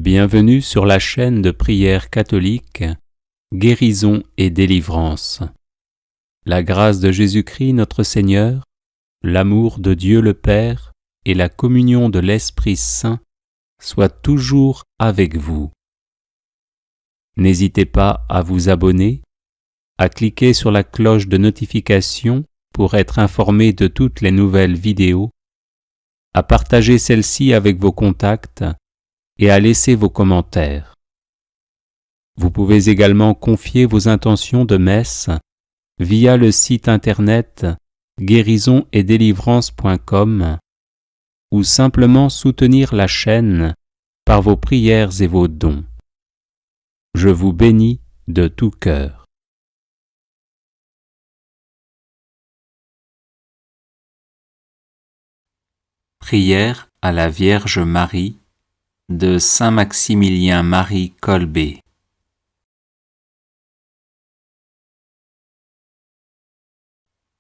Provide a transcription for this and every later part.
Bienvenue sur la chaîne de prière catholique Guérison et délivrance. La grâce de Jésus-Christ notre Seigneur, l'amour de Dieu le Père et la communion de l'Esprit Saint soient toujours avec vous. N'hésitez pas à vous abonner, à cliquer sur la cloche de notification pour être informé de toutes les nouvelles vidéos, à partager celle-ci avec vos contacts et à laisser vos commentaires. Vous pouvez également confier vos intentions de messe via le site internet guérisonetdélivrance.com ou simplement soutenir la chaîne par vos prières et vos dons. Je vous bénis de tout cœur. Prière à la Vierge Marie de Saint Maximilien Marie Kolbe.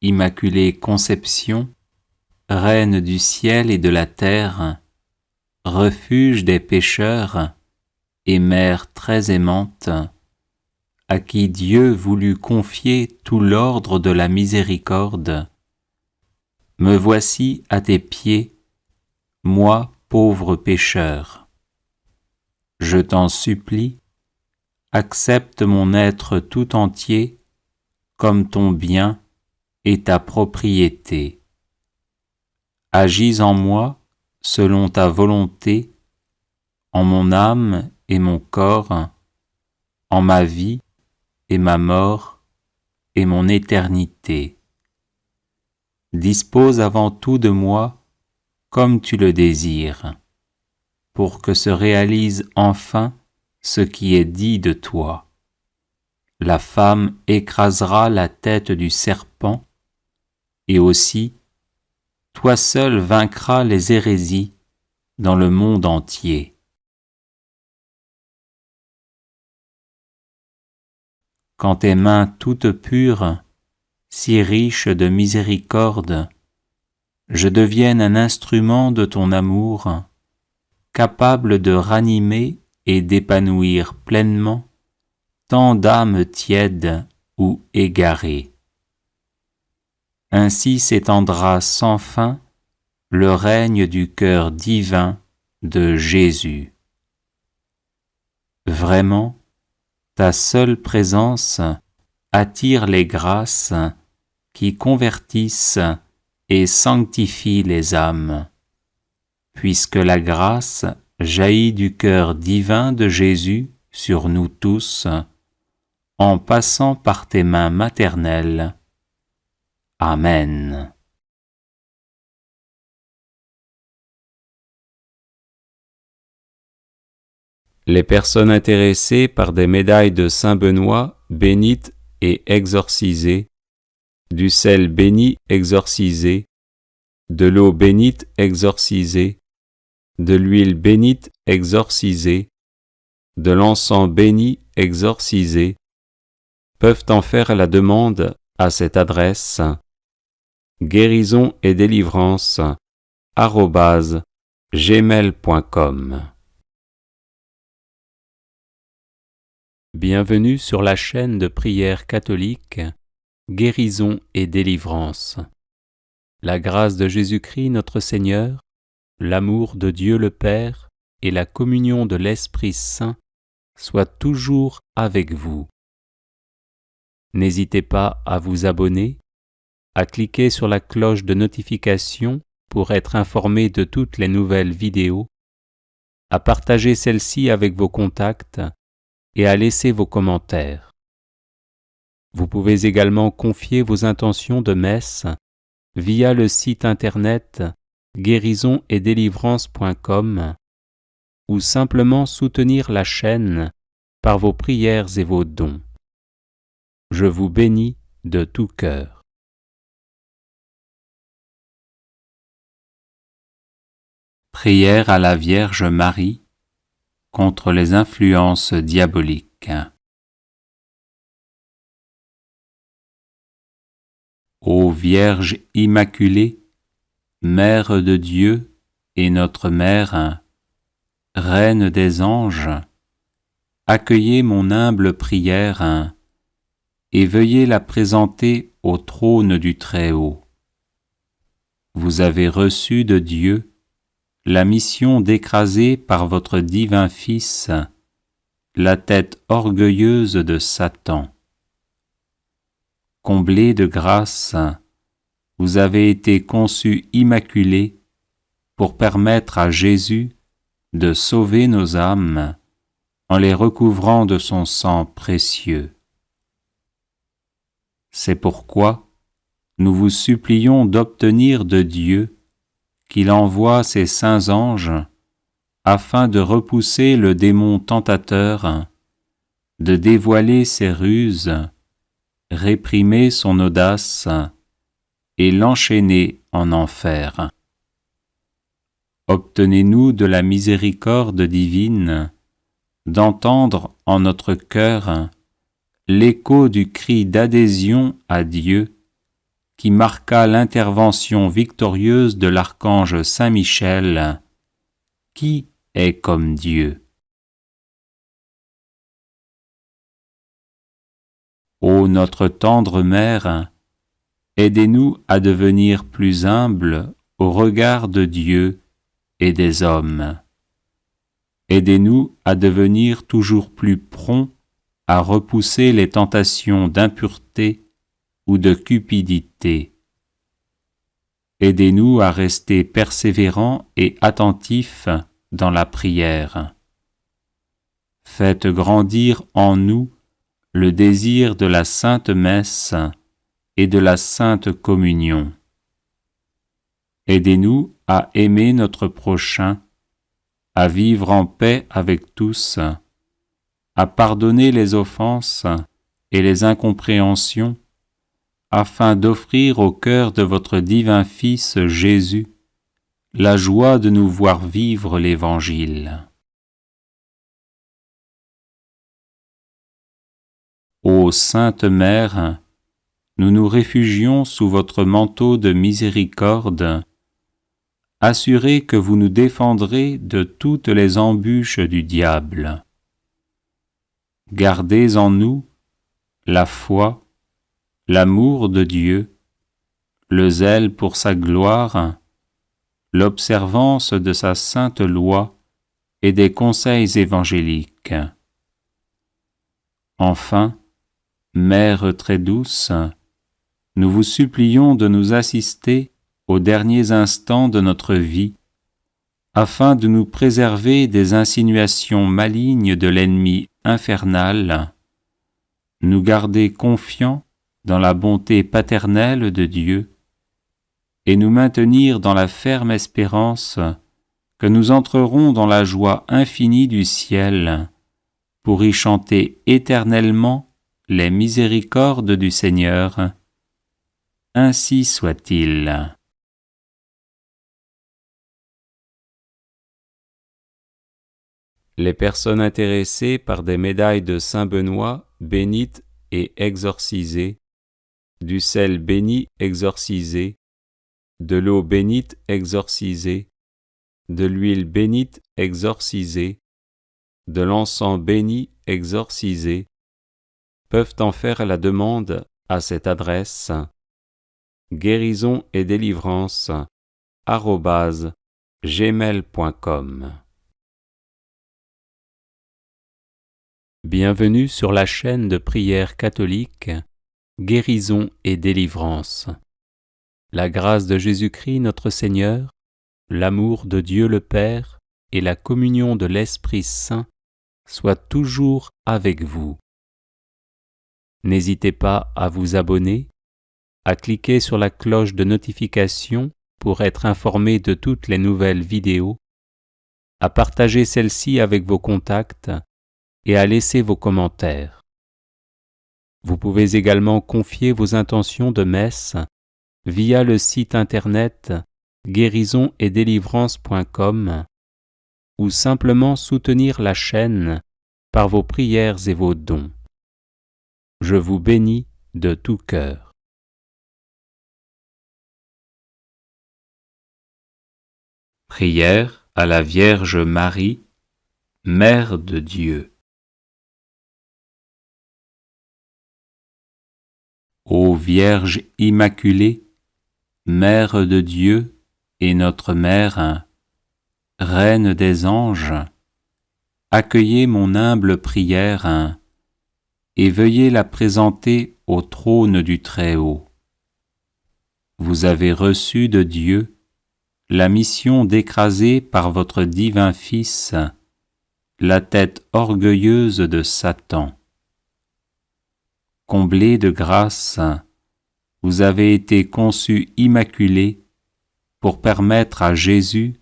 Immaculée Conception, Reine du ciel et de la terre, refuge des pécheurs et mère très aimante, à qui Dieu voulut confier tout l'ordre de la miséricorde, me voici à tes pieds, moi pauvre pécheur. Je t'en supplie, accepte mon être tout entier comme ton bien et ta propriété. Agis en moi selon ta volonté, en mon âme et mon corps, en ma vie et ma mort et mon éternité. Dispose avant tout de moi comme tu le désires, pour que se réalise enfin ce qui est dit de toi. La femme écrasera la tête du serpent, et aussi, toi seul vaincras les hérésies dans le monde entier. Quand tes mains toutes pures, si riches de miséricorde, je devienne un instrument de ton amour, capable de ranimer et d'épanouir pleinement tant d'âmes tièdes ou égarées. Ainsi s'étendra sans fin le règne du cœur divin de Jésus. Vraiment, ta seule présence attire les grâces qui convertissent et sanctifient les âmes, puisque la grâce jaillit du cœur divin de Jésus sur nous tous, en passant par tes mains maternelles. Amen. Les personnes intéressées par des médailles de Saint Benoît bénites et exorcisées, du sel béni exorcisé, de l'eau bénite exorcisée, de l'huile bénite exorcisée, de l'encens béni exorcisé, peuvent en faire la demande à cette adresse guérisonetdélivrance@gmail.com. Bienvenue sur la chaîne de prière catholique Guérison et délivrance. La grâce de Jésus-Christ notre Seigneur, l'amour de Dieu le Père et la communion de l'Esprit Saint soient toujours avec vous. N'hésitez pas à vous abonner, à cliquer sur la cloche de notification pour être informé de toutes les nouvelles vidéos, à partager celle-ci avec vos contacts et à laisser vos commentaires. Vous pouvez également confier vos intentions de messe via le site internet guérisonetdélivrance.com ou simplement soutenir la chaîne par vos prières et vos dons. Je vous bénis de tout cœur. Prière à la Vierge Marie contre les influences diaboliques. Ô Vierge Immaculée, Mère de Dieu et notre Mère, Reine des anges, accueillez mon humble prière et veuillez la présenter au trône du Très-Haut. Vous avez reçu de Dieu la mission d'écraser par votre divin Fils la tête orgueilleuse de Satan. Comblé de grâce, vous avez été conçu immaculé pour permettre à Jésus de sauver nos âmes en les recouvrant de son sang précieux. C'est pourquoi nous vous supplions d'obtenir de Dieu qu'il envoie ses saints anges afin de repousser le démon tentateur, de dévoiler ses ruses, réprimer son audace et l'enchaîner en enfer. Obtenez-nous de la miséricorde divine d'entendre en notre cœur l'écho du cri d'adhésion à Dieu qui marqua l'intervention victorieuse de l'archange Saint Michel, qui est comme Dieu. Ô notre tendre Mère, aidez-nous à devenir plus humbles au regard de Dieu et des hommes. Aidez-nous à devenir toujours plus prompts à repousser les tentations d'impureté ou de cupidité. Aidez-nous à rester persévérants et attentifs dans la prière. Faites grandir en nous le désir de la Sainte Messe et de la Sainte Communion. Aidez-nous à aimer notre prochain, à vivre en paix avec tous, à pardonner les offenses et les incompréhensions, afin d'offrir au cœur de votre divin Fils Jésus la joie de nous voir vivre l'Évangile. Ô Sainte Mère, nous nous réfugions sous votre manteau de miséricorde, assurés que vous nous défendrez de toutes les embûches du diable. Gardez en nous la foi, l'amour de Dieu, le zèle pour sa gloire, l'observance de sa sainte loi et des conseils évangéliques. Enfin, Mère très douce, nous vous supplions de nous assister aux derniers instants de notre vie, afin de nous préserver des insinuations malignes de l'ennemi infernal, nous garder confiants dans la bonté paternelle de Dieu, et nous maintenir dans la ferme espérance que nous entrerons dans la joie infinie du ciel, pour y chanter éternellement les miséricordes du Seigneur. Ainsi soit-il. Les personnes intéressées par des médailles de Saint Benoît bénites et exorcisées, du sel béni exorcisé, de l'eau bénite exorcisée, de l'huile bénite exorcisée, de l'encens béni exorcisé, peuvent en faire la demande à cette adresse guérison et délivrance @gmail.com. Bienvenue sur la chaîne de prière catholique Guérison et délivrance. La grâce de Jésus-Christ notre Seigneur, l'amour de Dieu le Père et la communion de l'Esprit Saint soient toujours avec vous. N'hésitez pas à vous abonner, à cliquer sur la cloche de notification pour être informé de toutes les nouvelles vidéos, à partager celle-ci avec vos contacts et à laisser vos commentaires. Vous pouvez également confier vos intentions de messe via le site internet guérisonetdélivrance.com ou simplement soutenir la chaîne par vos prières et vos dons. Je vous bénis de tout cœur. Prière à la Vierge Marie Mère de Dieu. Ô Vierge Immaculée, Mère de Dieu et notre Mère, Reine des anges, accueillez mon humble prière et veuillez la présenter au trône du Très-Haut. Vous avez reçu de Dieu la mission d'écraser par votre divin Fils la tête orgueilleuse de Satan. Comblée de grâce, vous avez été conçue immaculée pour permettre à Jésus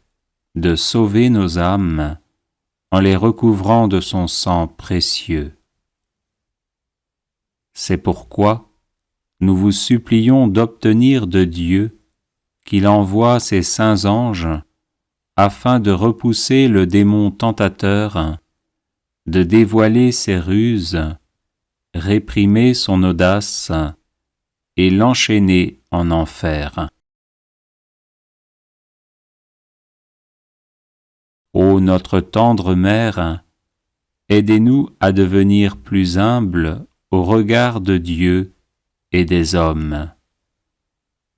de sauver nos âmes en les recouvrant de son sang précieux. C'est pourquoi nous vous supplions d'obtenir de Dieu qu'il envoie ses saints anges afin de repousser le démon tentateur, de dévoiler ses ruses, réprimer son audace et l'enchaîner en enfer. Ô notre tendre Mère, aidez-nous à devenir plus humbles au regard de Dieu et des hommes.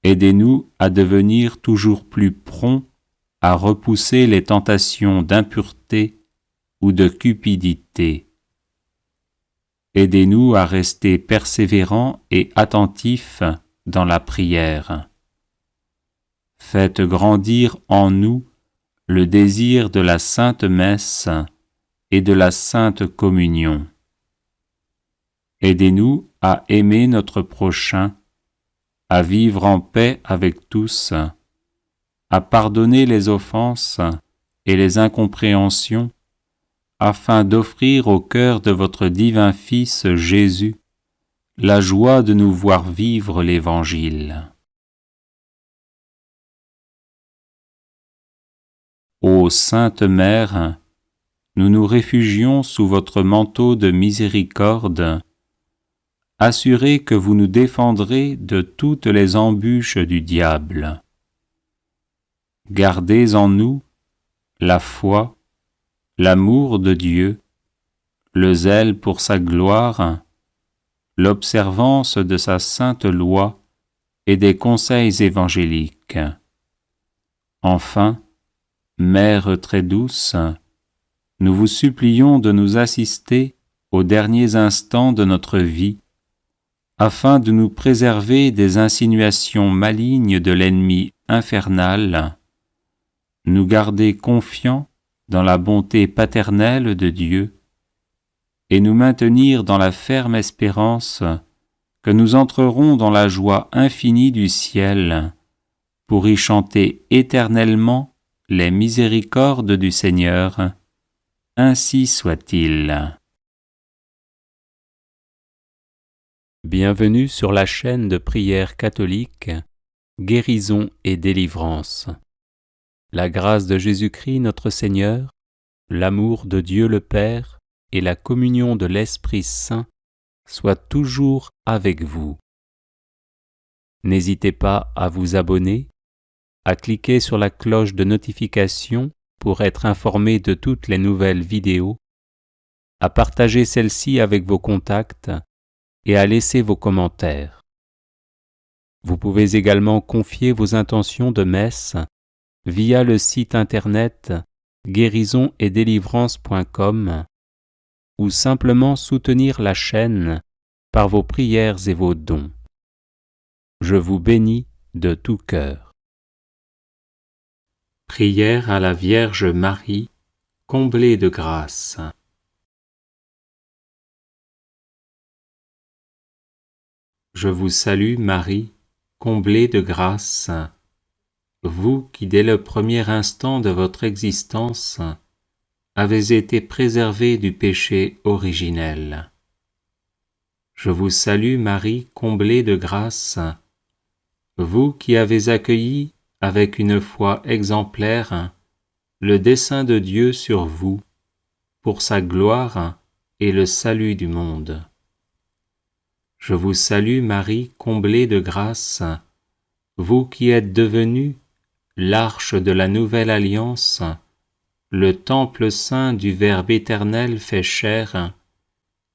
Aidez-nous à devenir toujours plus prompts à repousser les tentations d'impureté ou de cupidité. Aidez-nous à rester persévérants et attentifs dans la prière. Faites grandir en nous le désir de la Sainte Messe et de la Sainte Communion. Aidez-nous à aimer notre prochain, à vivre en paix avec tous, à pardonner les offenses et les incompréhensions, afin d'offrir au cœur de votre divin Fils Jésus la joie de nous voir vivre l'Évangile. Ô Sainte Mère, nous nous réfugions sous votre manteau de miséricorde, assurés que vous nous défendrez de toutes les embûches du diable. Gardez en nous la foi, l'amour de Dieu, le zèle pour sa gloire, l'observance de sa sainte loi et des conseils évangéliques. Enfin, Mère très douce, nous vous supplions de nous assister aux derniers instants de notre vie, afin de nous préserver des insinuations malignes de l'ennemi infernal, nous garder confiants dans la bonté paternelle de Dieu et nous maintenir dans la ferme espérance que nous entrerons dans la joie infinie du ciel pour y chanter éternellement les miséricordes du Seigneur. Ainsi soit-il. Bienvenue sur la chaîne de prière catholique Guérison et délivrance. La grâce de Jésus-Christ notre Seigneur, l'amour de Dieu le Père et la communion de l'Esprit Saint soient toujours avec vous. N'hésitez pas à vous abonner, à cliquer sur la cloche de notification pour être informé de toutes les nouvelles vidéos, à partager celle-ci avec vos contacts et à laisser vos commentaires. Vous pouvez également confier vos intentions de messe via le site internet guérisonetdélivrance.com ou simplement soutenir la chaîne par vos prières et vos dons. Je vous bénis de tout cœur. Prière à la Vierge Marie, comblée de grâce. Je vous salue Marie, comblée de grâce, vous qui dès le premier instant de votre existence avez été préservée du péché originel. Je vous salue Marie, comblée de grâce, vous qui avez accueilli avec une foi exemplaire le dessein de Dieu sur vous, pour sa gloire et le salut du monde. Je vous salue Marie, comblée de grâce, vous qui êtes devenue l'arche de la nouvelle alliance, le temple saint du Verbe éternel fait chair,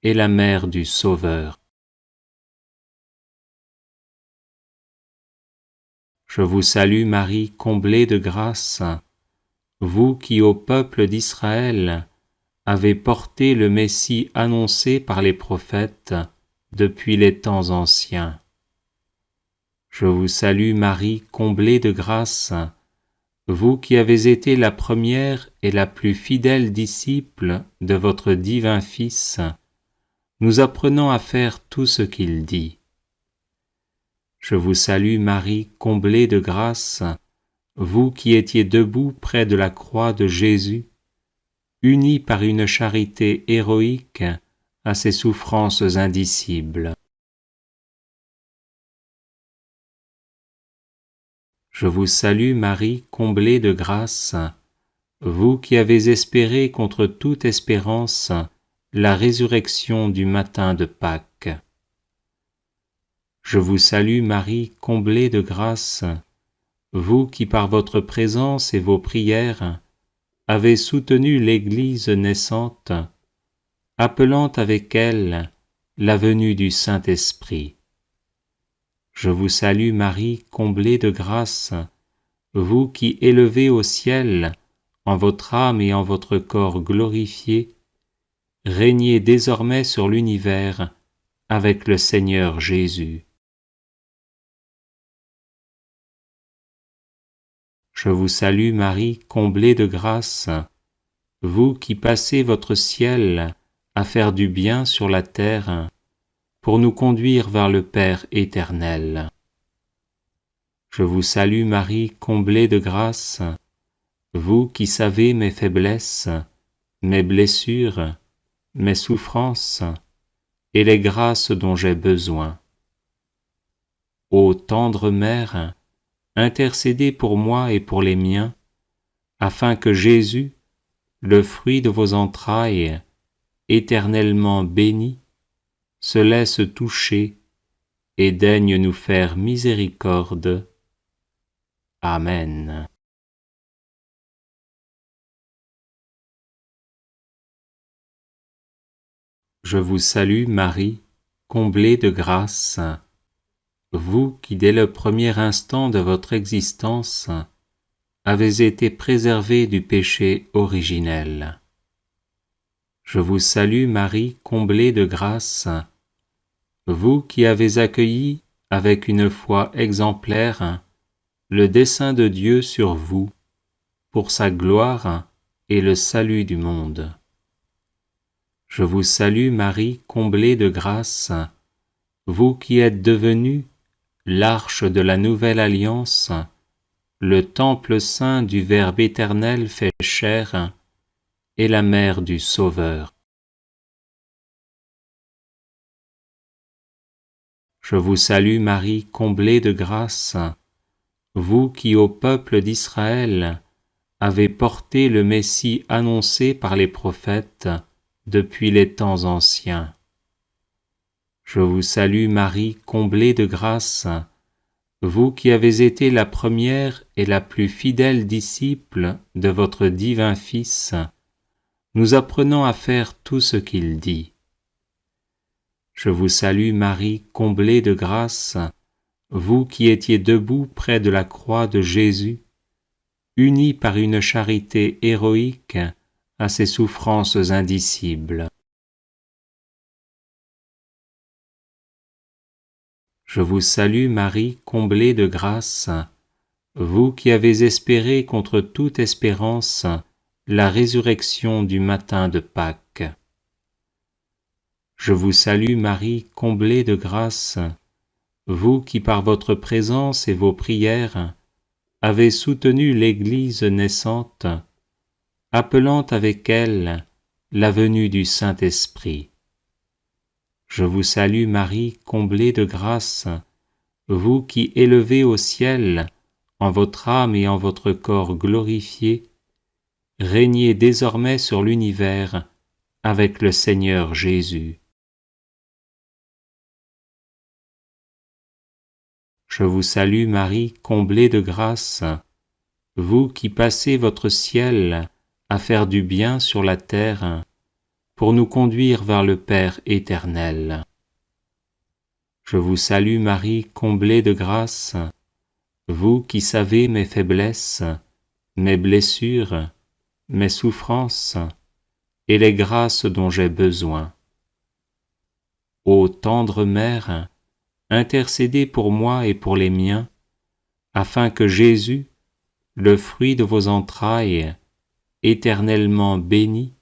et la mère du Sauveur. Je vous salue Marie, comblée de grâce, vous qui au peuple d'Israël avez porté le Messie annoncé par les prophètes depuis les temps anciens. Je vous salue Marie, comblée de grâce, vous qui avez été la première et la plus fidèle disciple de votre divin Fils, nous apprenant à faire tout ce qu'il dit. Je vous salue Marie, comblée de grâce, vous qui étiez debout près de la croix de Jésus, unis par une charité héroïque à ses souffrances indicibles. Je vous salue Marie, comblée de grâce, vous qui avez espéré contre toute espérance la résurrection du matin de Pâques. Je vous salue Marie, comblée de grâce, vous qui par votre présence et vos prières avez soutenu l'Église naissante, appelant avec elle la venue du Saint-Esprit. Je vous salue Marie, comblée de grâce, vous qui élevez au ciel, en votre âme et en votre corps glorifiés, régnez désormais sur l'univers avec le Seigneur Jésus. Je vous salue Marie, comblée de grâce, vous qui passez votre ciel à faire du bien sur la terre, pour nous conduire vers le Père éternel. Je vous salue Marie, comblée de grâce, vous qui savez mes faiblesses, mes blessures, mes souffrances et les grâces dont j'ai besoin. Ô tendre Mère, intercédez pour moi et pour les miens, afin que Jésus, le fruit de vos entrailles, éternellement béni, se laisse toucher et daigne nous faire miséricorde. Amen. Je vous salue Marie, comblée de grâce, vous qui dès le premier instant de votre existence avez été préservée du péché originel. Je vous salue Marie, comblée de grâce, vous qui avez accueilli avec une foi exemplaire le dessein de Dieu sur vous, pour sa gloire et le salut du monde. Je vous salue Marie, comblée de grâce, vous qui êtes devenue l'arche de la nouvelle alliance, le temple saint du Verbe éternel fait chair, et la mère du Sauveur. Je vous salue Marie, comblée de grâce, vous qui au peuple d'Israël avez porté le Messie annoncé par les prophètes depuis les temps anciens. Je vous salue Marie, comblée de grâce, vous qui avez été la première et la plus fidèle disciple de votre divin Fils, nous apprenant à faire tout ce qu'il dit. Je vous salue Marie, comblée de grâce, vous qui étiez debout près de la croix de Jésus, unis par une charité héroïque à ses souffrances indicibles. Je vous salue Marie, comblée de grâce, vous qui avez espéré contre toute espérance la résurrection du matin de Pâques. Je vous salue Marie, comblée de grâce, vous qui par votre présence et vos prières avez soutenu l'Église naissante, appelant avec elle la venue du Saint-Esprit. Je vous salue Marie, comblée de grâce, vous qui élevez au ciel, en votre âme et en votre corps glorifiés, régnez désormais sur l'univers avec le Seigneur Jésus. Je vous salue Marie, comblée de grâce, vous qui passez votre ciel à faire du bien sur la terre, pour nous conduire vers le Père éternel. Je vous salue Marie, comblée de grâce, vous qui savez mes faiblesses, mes blessures, mes souffrances et les grâces dont j'ai besoin. Ô tendre Mère, intercédez pour moi et pour les miens, afin que Jésus, le fruit de vos entrailles, éternellement béni,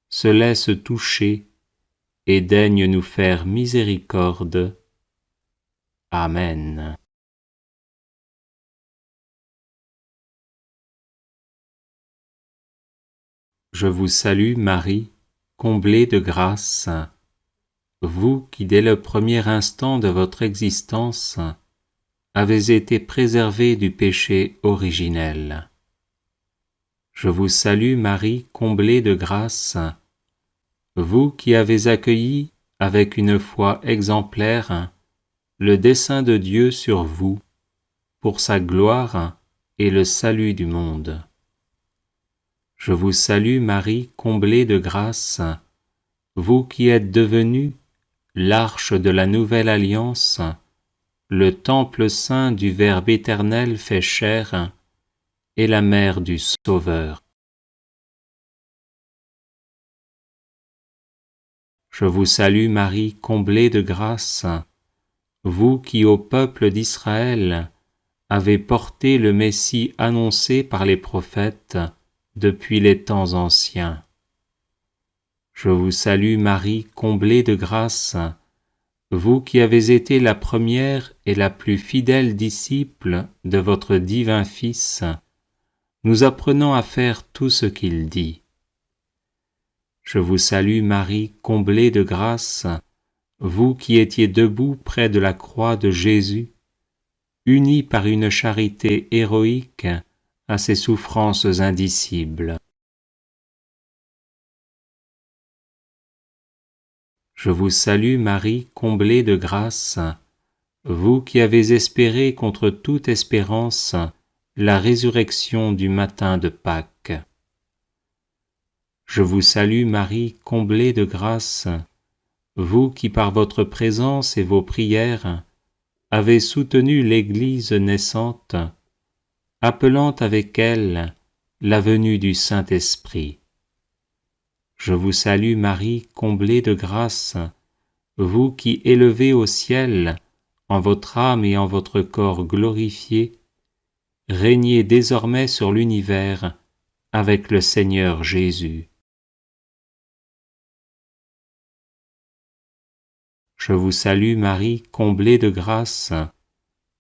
se laisse toucher et daigne nous faire miséricorde. Amen. Je vous salue Marie, comblée de grâce, vous qui dès le premier instant de votre existence avez été préservée du péché originel. Je vous salue Marie, comblée de grâce, vous qui avez accueilli avec une foi exemplaire le dessein de Dieu sur vous, pour sa gloire et le salut du monde. Je vous salue Marie, comblée de grâce, vous qui êtes devenue l'arche de la nouvelle alliance, le temple saint du Verbe éternel fait chair, et la mère du Sauveur. Je vous salue Marie, comblée de grâce, vous qui au peuple d'Israël avez porté le Messie annoncé par les prophètes depuis les temps anciens. Je vous salue Marie, comblée de grâce, vous qui avez été la première et la plus fidèle disciple de votre divin Fils, nous apprenant à faire tout ce qu'il dit. Je vous salue Marie, comblée de grâce, vous qui étiez debout près de la croix de Jésus, unis par une charité héroïque à ses souffrances indicibles. Je vous salue Marie, comblée de grâce, vous qui avez espéré contre toute espérance la résurrection du matin de Pâques. Je vous salue Marie, comblée de grâce, vous qui par votre présence et vos prières avez soutenu l'Église naissante, appelant avec elle la venue du Saint-Esprit. Je vous salue Marie, comblée de grâce, vous qui élevez au ciel, en votre âme et en votre corps glorifiés, régnez désormais sur l'univers avec le Seigneur Jésus. Je vous salue Marie, comblée de grâce,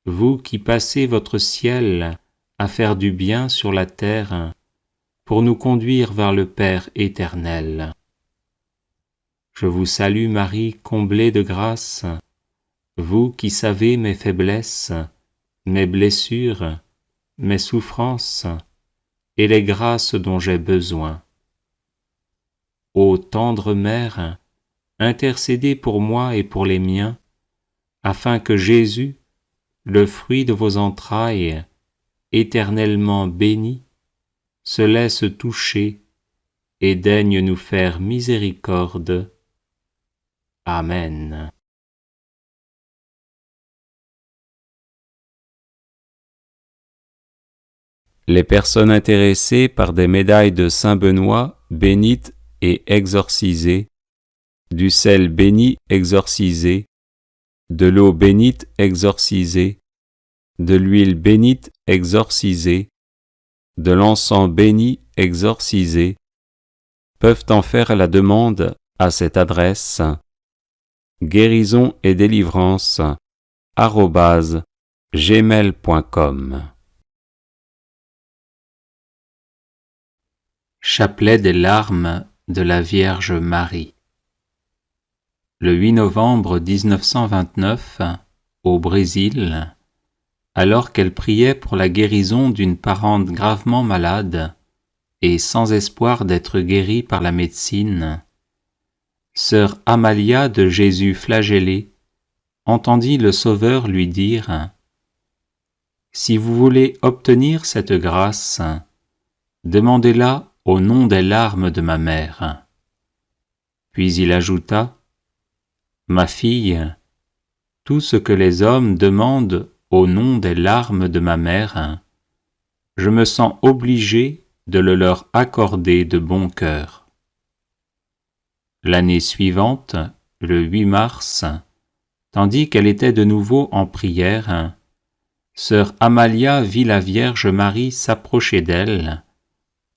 vous qui passez votre ciel à faire du bien sur la terre, pour nous conduire vers le Père éternel. Je vous salue Marie, comblée de grâce, vous qui savez mes faiblesses, mes blessures, mes souffrances et les grâces dont j'ai besoin. Ô tendre Mère, intercédez pour moi et pour les miens, afin que Jésus, le fruit de vos entrailles, éternellement béni, se laisse toucher et daigne nous faire miséricorde. Amen. Les personnes intéressées par des médailles de Saint Benoît bénites et exorcisées, du sel béni exorcisé, de l'eau bénite exorcisée, de l'huile bénite exorcisée, de l'encens béni exorcisé, peuvent en faire la demande à cette adresse guérison et délivrance @gmail.com. Chapelet des larmes de la Vierge Marie. Le 8 novembre 1929, au Brésil, alors qu'elle priait pour la guérison d'une parente gravement malade et sans espoir d'être guérie par la médecine, sœur Amalia de Jésus flagellé entendit le Sauveur lui dire « Si vous voulez obtenir cette grâce, demandez-la au nom des larmes de ma mère. Puis il ajouta, Ma fille, tout ce que les hommes demandent au nom des larmes de ma mère, je me sens obligé de le leur accorder de bon cœur. L'année suivante, le 8 mars, tandis qu'elle était de nouveau en prière, sœur Amalia vit la Vierge Marie s'approcher d'elle,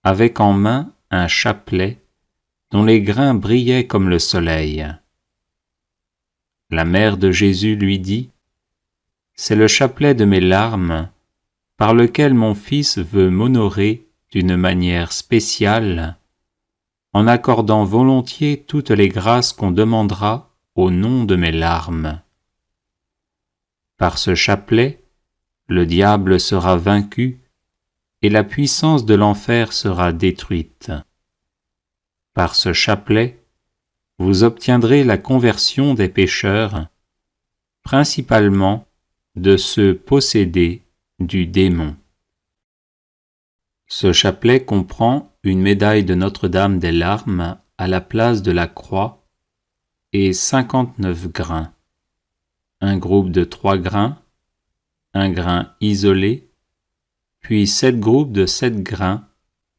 avec en main un chapelet dont les grains brillaient comme le soleil. La mère de Jésus lui dit, « C'est le chapelet de mes larmes, par lequel mon Fils veut m'honorer d'une manière spéciale, en accordant volontiers toutes les grâces qu'on demandera au nom de mes larmes. Par ce chapelet, le diable sera vaincu et la puissance de l'enfer sera détruite. Par ce chapelet, vous obtiendrez la conversion des pécheurs, principalement de ceux possédés du démon. » Ce chapelet comprend une médaille de Notre-Dame des Larmes à la place de la croix et 59 grains, un groupe de 3 grains, un grain isolé, puis 7 groupes de 7 grains,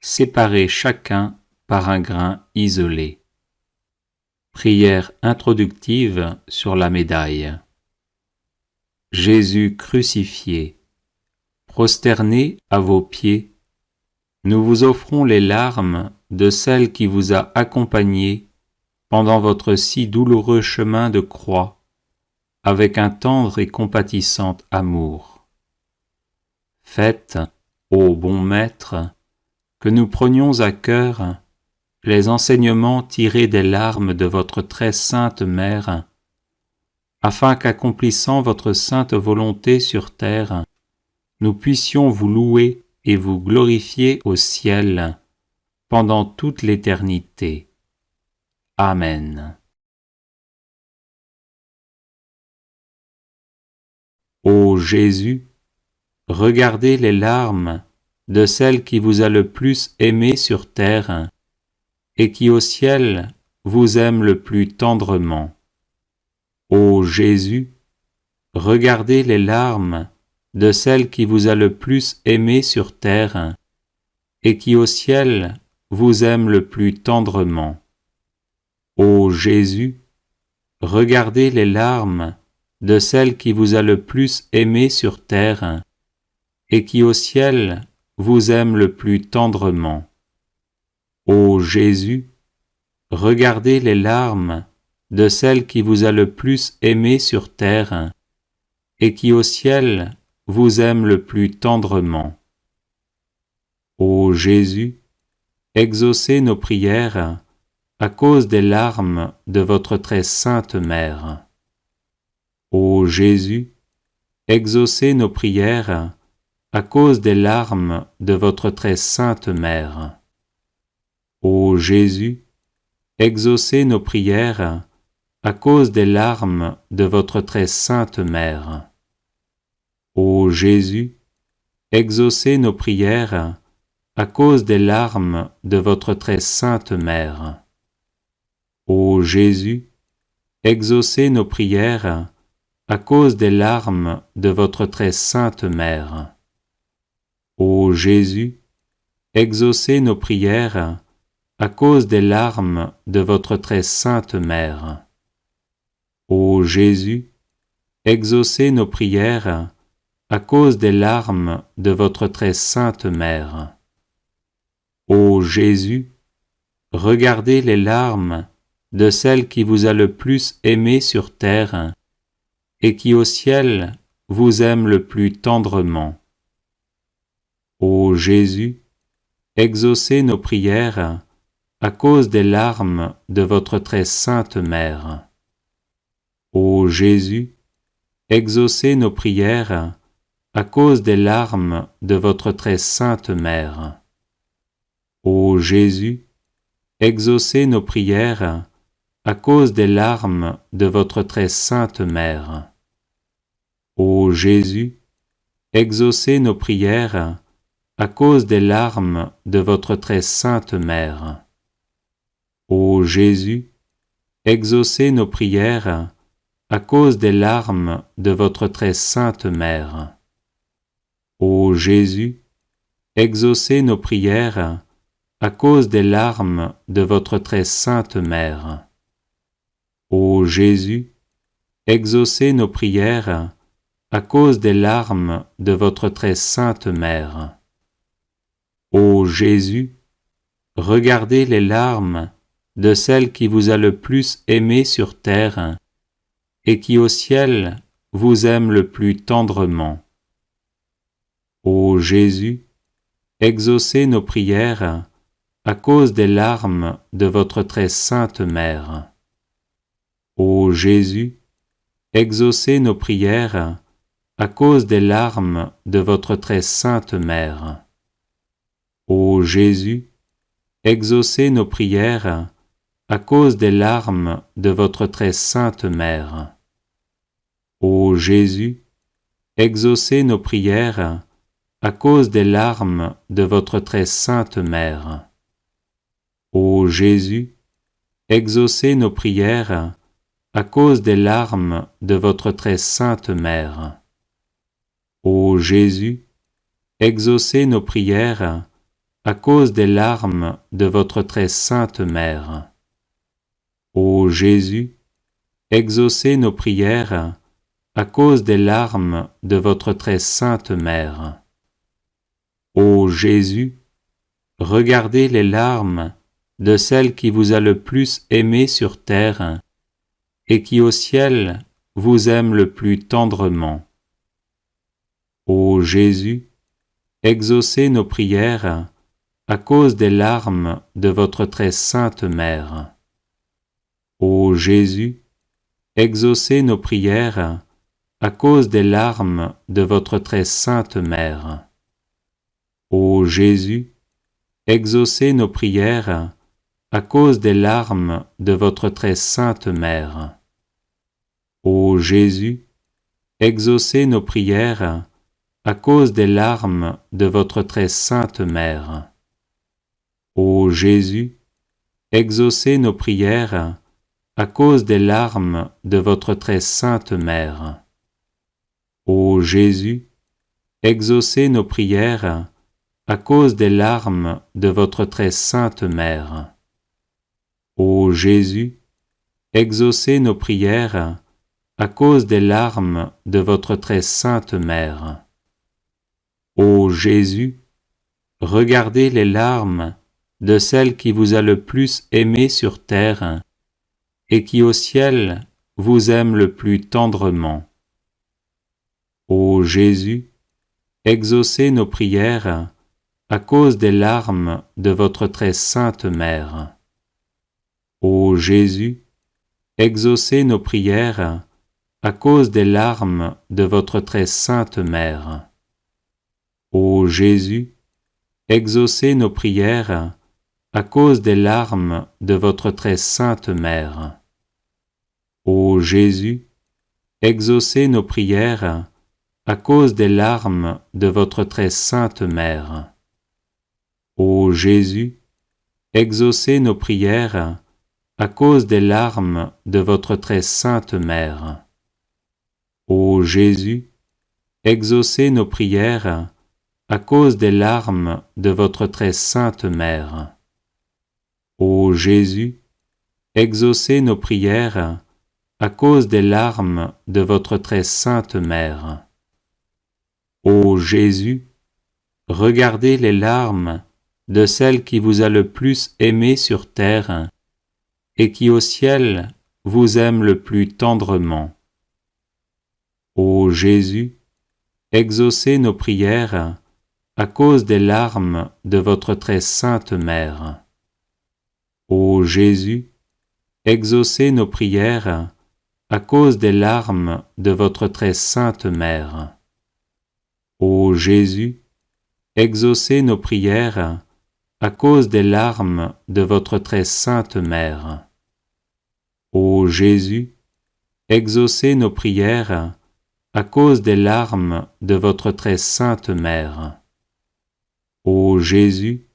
séparés chacun par un grain isolé. Prière introductive sur la médaille. Jésus crucifié, prosterné à vos pieds, nous vous offrons les larmes de celle qui vous a accompagné pendant votre si douloureux chemin de croix, avec un tendre et compatissant amour. Faites, ô bon Maître, que nous prenions à cœur les enseignements tirés des larmes de votre très sainte Mère, afin qu'accomplissant votre sainte volonté sur terre, nous puissions vous louer et vous glorifier au ciel pendant toute l'éternité. Amen. Ô Jésus, regardez les larmes de celle qui vous a le plus aimé sur terre et qui au ciel vous aime le plus tendrement. Ô Jésus, regardez les larmes de celle qui vous a le plus aimé sur terre et qui au ciel vous aime le plus tendrement. Ô Jésus, regardez les larmes de celle qui vous a le plus aimé sur terre et qui au ciel vous aime le plus tendrement. Ô Jésus, regardez les larmes de celle qui vous a le plus aimé sur terre et qui au ciel vous aime le plus tendrement. Ô Jésus, exaucez nos prières à cause des larmes de votre très sainte Mère. Ô Jésus, exaucez nos prières à cause des larmes de votre très sainte Mère. Ô Jésus, exaucez nos prières à cause des larmes de votre très sainte Mère. Ô Jésus, exaucez nos prières à cause des larmes de votre très sainte Mère. Ô Jésus, exaucez nos prières à cause des larmes de votre très sainte Mère. Ô Jésus, exaucez nos prières à cause des larmes de votre très sainte Mère. Ô Jésus, exaucez nos prières à cause des larmes de votre très sainte Mère. Ô Jésus, regardez les larmes de celle qui vous a le plus aimé sur terre et qui au ciel vous aime le plus tendrement. Ô Jésus, exaucez nos prières à cause des larmes de votre très sainte Mère. Ô Jésus, exaucez nos prières à cause des larmes de votre très sainte Mère. Ô Jésus, exaucez nos prières à cause des larmes de votre très sainte Mère. Ô Jésus, exaucez nos prières à cause des larmes de votre très sainte mère. Ô Jésus, exaucez nos prières à cause des larmes de votre très sainte mère. Ô Jésus, exaucez nos prières à cause des larmes de votre très sainte mère. Ô Jésus, exaucez nos prières à cause des larmes de votre très sainte mère. Ô Jésus, regardez les larmes de celle qui vous a le plus aimé sur terre et qui au ciel vous aime le plus tendrement. Ô Jésus, exaucez nos prières à cause des larmes de votre très sainte mère. Ô Jésus, exaucez nos prières à cause des larmes de votre très sainte mère. Ô Jésus, exaucez nos prières à cause des larmes de votre très sainte mère. Ô Jésus, exaucez nos prières à cause des larmes de votre très sainte mère. Ô Jésus, exaucez nos prières à cause des larmes de votre très sainte mère. Ô Jésus, exaucez nos prières à cause des larmes de votre très sainte mère. Ô Jésus, exaucez nos prières à cause des larmes de votre très sainte mère. Ô Jésus, regardez les larmes de celle qui vous a le plus aimé sur terre et qui au ciel vous aime le plus tendrement. Ô Jésus, exaucez nos prières à cause des larmes de votre très sainte mère. Ô Jésus, exaucez nos prières à cause des larmes de votre très sainte mère. Ô Jésus, exaucez nos prières à cause des larmes de votre très sainte mère. Ô Jésus, exaucez nos prières à cause des larmes de votre très sainte mère. Ô Jésus, exaucez nos prières à cause des larmes de votre très sainte mère. Ô Jésus, exaucez nos prières à cause des larmes de votre très sainte mère. Ô Jésus, exaucez nos prières à cause des larmes de votre très sainte mère. Ô Jésus, regardez les larmes de celle qui vous a le plus aimé sur terre et qui au ciel vous aime le plus tendrement. Ô Jésus, exaucez nos prières à cause des larmes de votre très sainte mère. Ô Jésus, exaucez nos prières à cause des larmes de votre très sainte mère. Ô Jésus, exaucez nos prières à cause des larmes de votre très sainte mère. Ô Jésus, exaucez nos prières à cause des larmes de votre très sainte mère. Ô Jésus, exaucez nos prières à cause des larmes de votre très sainte mère. Ô Jésus, exaucez nos prières à cause des larmes de votre très sainte mère. Ô Jésus, exaucez nos prières à cause des larmes de votre très sainte mère. Ô Jésus, regardez les larmes de celle qui vous a le plus aimé sur terre et qui au ciel vous aime le plus tendrement. Ô Jésus, exaucez nos prières à cause des larmes de votre très sainte mère. Ô Jésus, exaucez nos prières à cause des larmes de votre très sainte mère. Ô Jésus, exaucez nos prières à cause des larmes de votre très sainte mère. Ô Jésus, exaucez nos prières à cause des larmes de votre très sainte mère. Ô Jésus,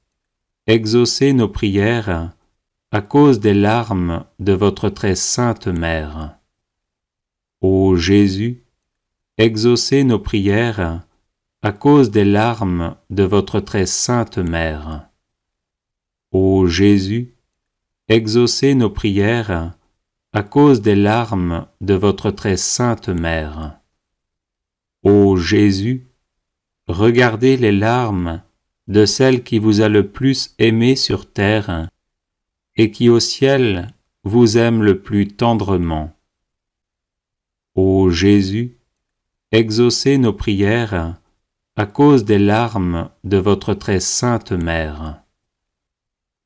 exaucez nos prières à cause des larmes de votre très sainte Mère. Ô Jésus, exaucez nos prières à cause des larmes de votre très sainte Mère. Ô Jésus, exaucez nos prières à cause des larmes de votre très sainte Mère. Ô Jésus, regardez les larmes de celle qui vous a le plus aimé sur terre et qui au ciel vous aime le plus tendrement. Ô Jésus, exaucez nos prières à cause des larmes de votre très sainte Mère.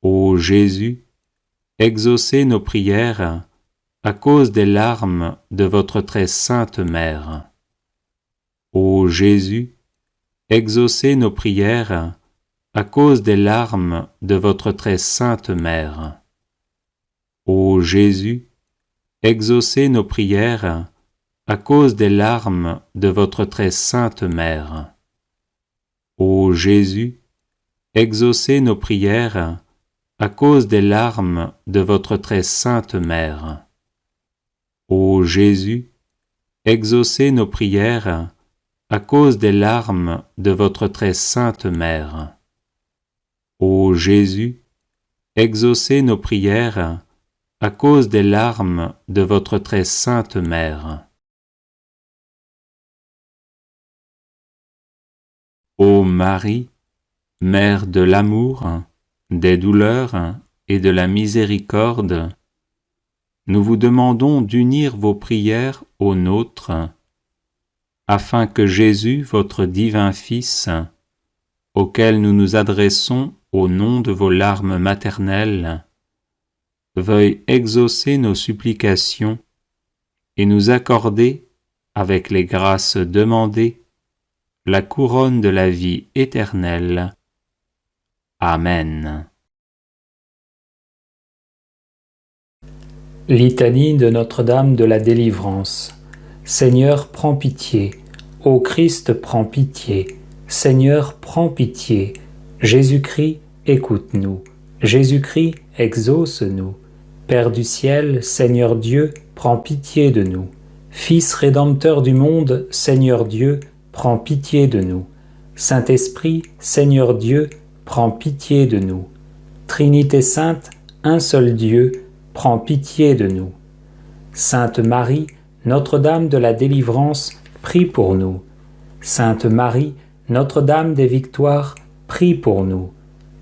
Ô Jésus, exaucez nos prières à cause des larmes de votre très sainte Mère. Ô Jésus, exaucez nos prières à cause des larmes de votre très sainte Mère. Ô Jésus, exaucez nos prières à cause des larmes de votre très sainte Mère. Ô Jésus, exaucez nos prières à cause des larmes de votre très sainte Mère. Ô Jésus, exaucez nos prières à cause des larmes de votre très sainte Mère. Ô Jésus, exaucez nos prières à cause des larmes de votre très sainte Mère. Ô Marie, Mère de l'amour, des douleurs et de la miséricorde, nous vous demandons d'unir vos prières aux nôtres, afin que Jésus, votre divin Fils, auquel nous nous adressons au nom de vos larmes maternelles, veuille exaucer nos supplications et nous accorder, avec les grâces demandées, la couronne de la vie éternelle. Amen. Litanie de Notre-Dame de la Délivrance. Seigneur, prends pitié. Ô Christ, prends pitié. Seigneur, prends pitié. Jésus-Christ, écoute-nous. Jésus-Christ, exauce-nous. Père du ciel, Seigneur Dieu, prends pitié de nous. Fils rédempteur du monde, Seigneur Dieu, prends pitié de nous. Saint-Esprit, Seigneur Dieu, prends pitié de nous. Trinité sainte, un seul Dieu, prends pitié de nous. Sainte Marie, Notre-Dame de la Délivrance, prie pour nous. Sainte Marie, Notre-Dame des Victoires, prie pour nous.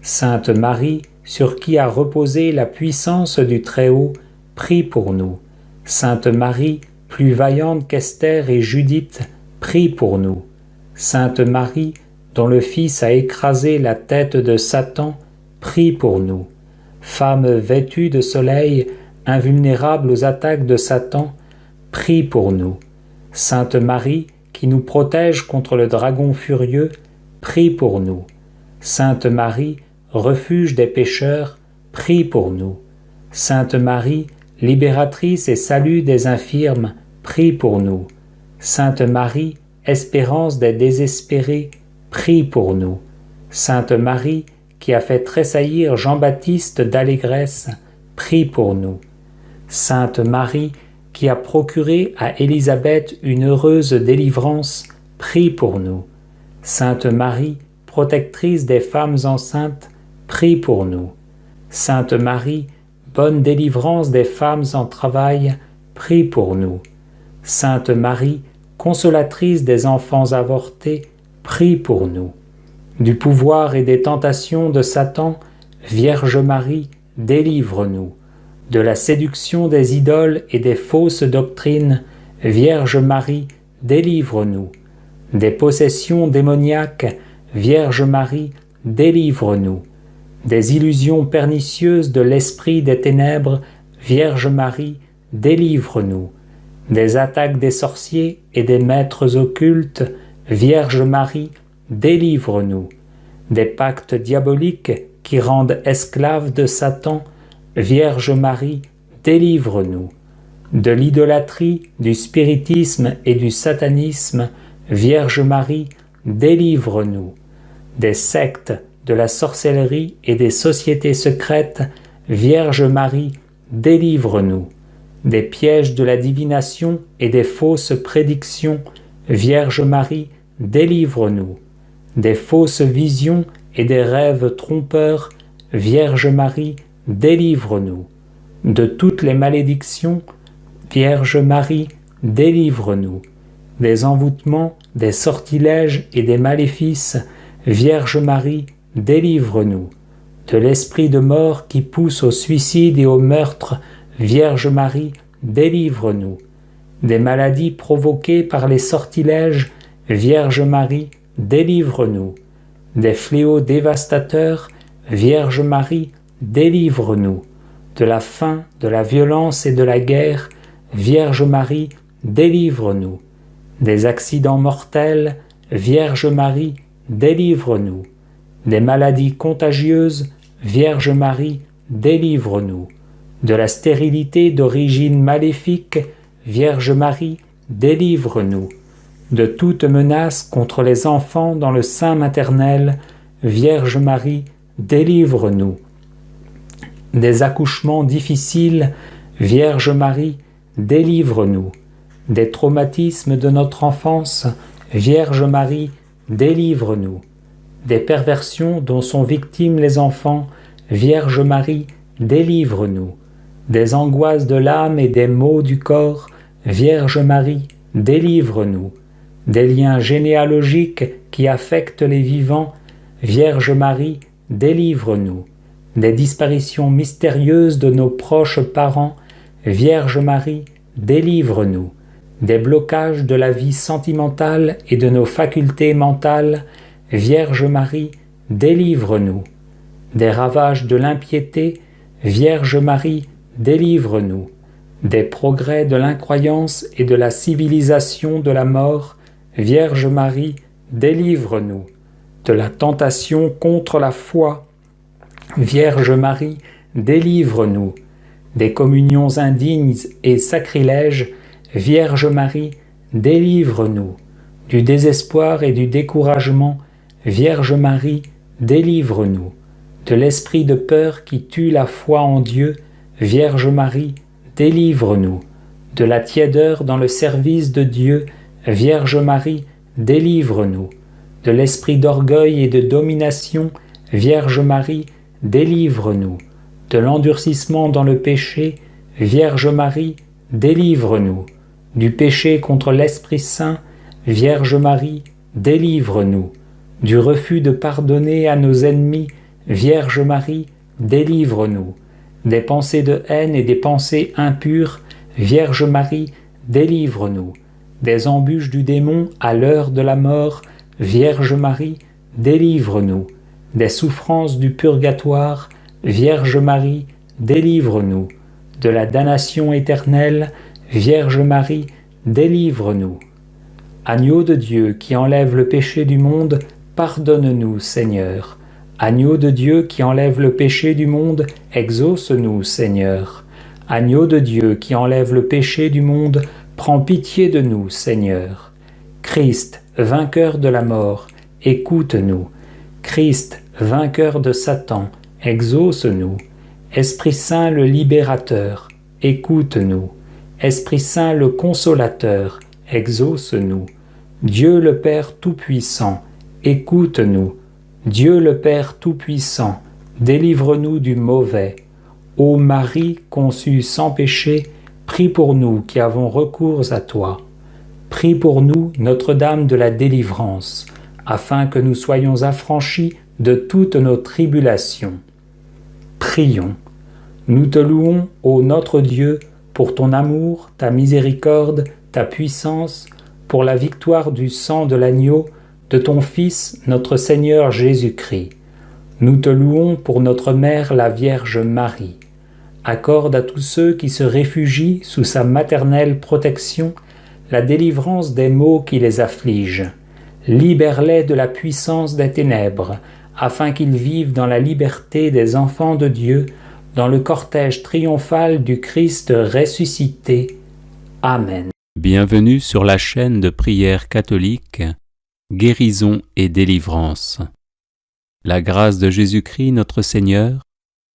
Sainte Marie, sur qui a reposé la puissance du Très-Haut, prie pour nous. Sainte Marie, plus vaillante qu'Esther et Judith, prie pour nous. Sainte Marie, dont le Fils a écrasé la tête de Satan, prie pour nous. Femme vêtue de soleil, invulnérable aux attaques de Satan, prie pour nous. Sainte Marie, qui nous protège contre le dragon furieux, prie pour nous. Sainte Marie, refuge des pécheurs, prie pour nous. Sainte Marie, libératrice et salut des infirmes, prie pour nous. Sainte Marie, espérance des désespérés, prie pour nous. Sainte Marie, qui a fait tressaillir Jean-Baptiste d'allégresse, prie pour nous. Sainte Marie, qui a procuré à Élisabeth une heureuse délivrance, prie pour nous. Sainte Marie, protectrice des femmes enceintes, prie pour nous. Sainte Marie, bonne délivrance des femmes en travail, prie pour nous. Sainte Marie, consolatrice des enfants avortés, prie pour nous. Du pouvoir et des tentations de Satan, Vierge Marie, délivre-nous. De la séduction des idoles et des fausses doctrines, Vierge Marie, délivre-nous. Des possessions démoniaques, Vierge Marie, délivre-nous. Des illusions pernicieuses de l'esprit des ténèbres, Vierge Marie, délivre-nous. Des attaques des sorciers et des maîtres occultes, Vierge Marie, délivre-nous. Des pactes diaboliques qui rendent esclaves de Satan, Vierge Marie, délivre-nous. De l'idolâtrie, du spiritisme et du satanisme, Vierge Marie, délivre-nous. Des sectes, de la sorcellerie et des sociétés secrètes, Vierge Marie, délivre-nous. Des pièges de la divination et des fausses prédictions, Vierge Marie, délivre-nous. Des fausses visions et des rêves trompeurs, Vierge Marie, délivre-nous. De toutes les malédictions, Vierge Marie, délivre-nous. Des envoûtements, des sortilèges et des maléfices, Vierge Marie, délivre-nous. De l'esprit de mort qui pousse au suicide et au meurtre, Vierge Marie, délivre-nous. Des maladies provoquées par les sortilèges, Vierge Marie, délivre-nous. Des fléaux dévastateurs, Vierge Marie, délivre-nous. De la faim, de la violence et de la guerre, Vierge Marie, délivre-nous. Des accidents mortels, Vierge Marie, délivre-nous. Des maladies contagieuses, Vierge Marie, délivre-nous. De la stérilité d'origine maléfique, Vierge Marie, délivre-nous. De toute menace contre les enfants dans le sein maternel, Vierge Marie, délivre-nous. Des accouchements difficiles, Vierge Marie, délivre-nous. Des traumatismes de notre enfance, Vierge Marie, délivre-nous. Des perversions dont sont victimes les enfants, Vierge Marie, délivre-nous. Des angoisses de l'âme et des maux du corps, Vierge Marie, délivre-nous. Des liens généalogiques qui affectent les vivants, Vierge Marie, délivre-nous. Des disparitions mystérieuses de nos proches parents, Vierge Marie, délivre-nous. Des blocages de la vie sentimentale et de nos facultés mentales, Vierge Marie, délivre-nous. Des ravages de l'impiété, Vierge Marie, délivre-nous. Des progrès de l'incroyance et de la civilisation de la mort, Vierge Marie, délivre-nous. De la tentation contre la foi, Vierge Marie, délivre-nous. Des communions indignes et sacrilèges, Vierge Marie, délivre-nous. Du désespoir et du découragement, Vierge Marie, délivre-nous. De l'esprit de peur qui tue la foi en Dieu, Vierge Marie, délivre-nous. De la tiédeur dans le service de Dieu, Vierge Marie, délivre-nous. De l'esprit d'orgueil et de domination, Vierge Marie, délivre-nous. De l'endurcissement dans le péché, Vierge Marie, délivre-nous. Du péché contre l'Esprit Saint, Vierge Marie, délivre-nous. Du refus de pardonner à nos ennemis, Vierge Marie, délivre-nous. Des pensées de haine et des pensées impures, Vierge Marie, délivre-nous. Des embûches du démon à l'heure de la mort, Vierge Marie, délivre-nous. Des souffrances du purgatoire, Vierge Marie, délivre-nous. De la damnation éternelle, Vierge Marie, délivre-nous. Agneau de Dieu qui enlève le péché du monde, pardonne-nous, Seigneur. Agneau de Dieu qui enlève le péché du monde, exauce-nous, Seigneur. Agneau de Dieu qui enlève le péché du monde, prends pitié de nous, Seigneur. Christ, vainqueur de la mort, écoute-nous. Christ, vainqueur de Satan, exauce-nous. Esprit Saint le libérateur, écoute-nous. Esprit Saint le consolateur, exauce-nous. Dieu le Père Tout-Puissant, écoute-nous. Dieu le Père Tout-Puissant, délivre-nous du mauvais. Ô Marie conçue sans péché, prie pour nous qui avons recours à toi. Prie pour nous, Notre-Dame de la délivrance, afin que nous soyons affranchis de toutes nos tribulations. Prions. Nous te louons, ô notre Dieu, pour ton amour, ta miséricorde, ta puissance, pour la victoire du sang de l'agneau, de ton Fils, notre Seigneur Jésus-Christ. Nous te louons pour notre Mère, la Vierge Marie. Accorde à tous ceux qui se réfugient sous sa maternelle protection la délivrance des maux qui les affligent. Libère-les de la puissance des ténèbres, afin qu'ils vivent dans la liberté des enfants de Dieu, dans le cortège triomphal du Christ ressuscité. Amen. Bienvenue sur la chaîne de prière catholique, Guérison et délivrance. La grâce de Jésus-Christ notre Seigneur,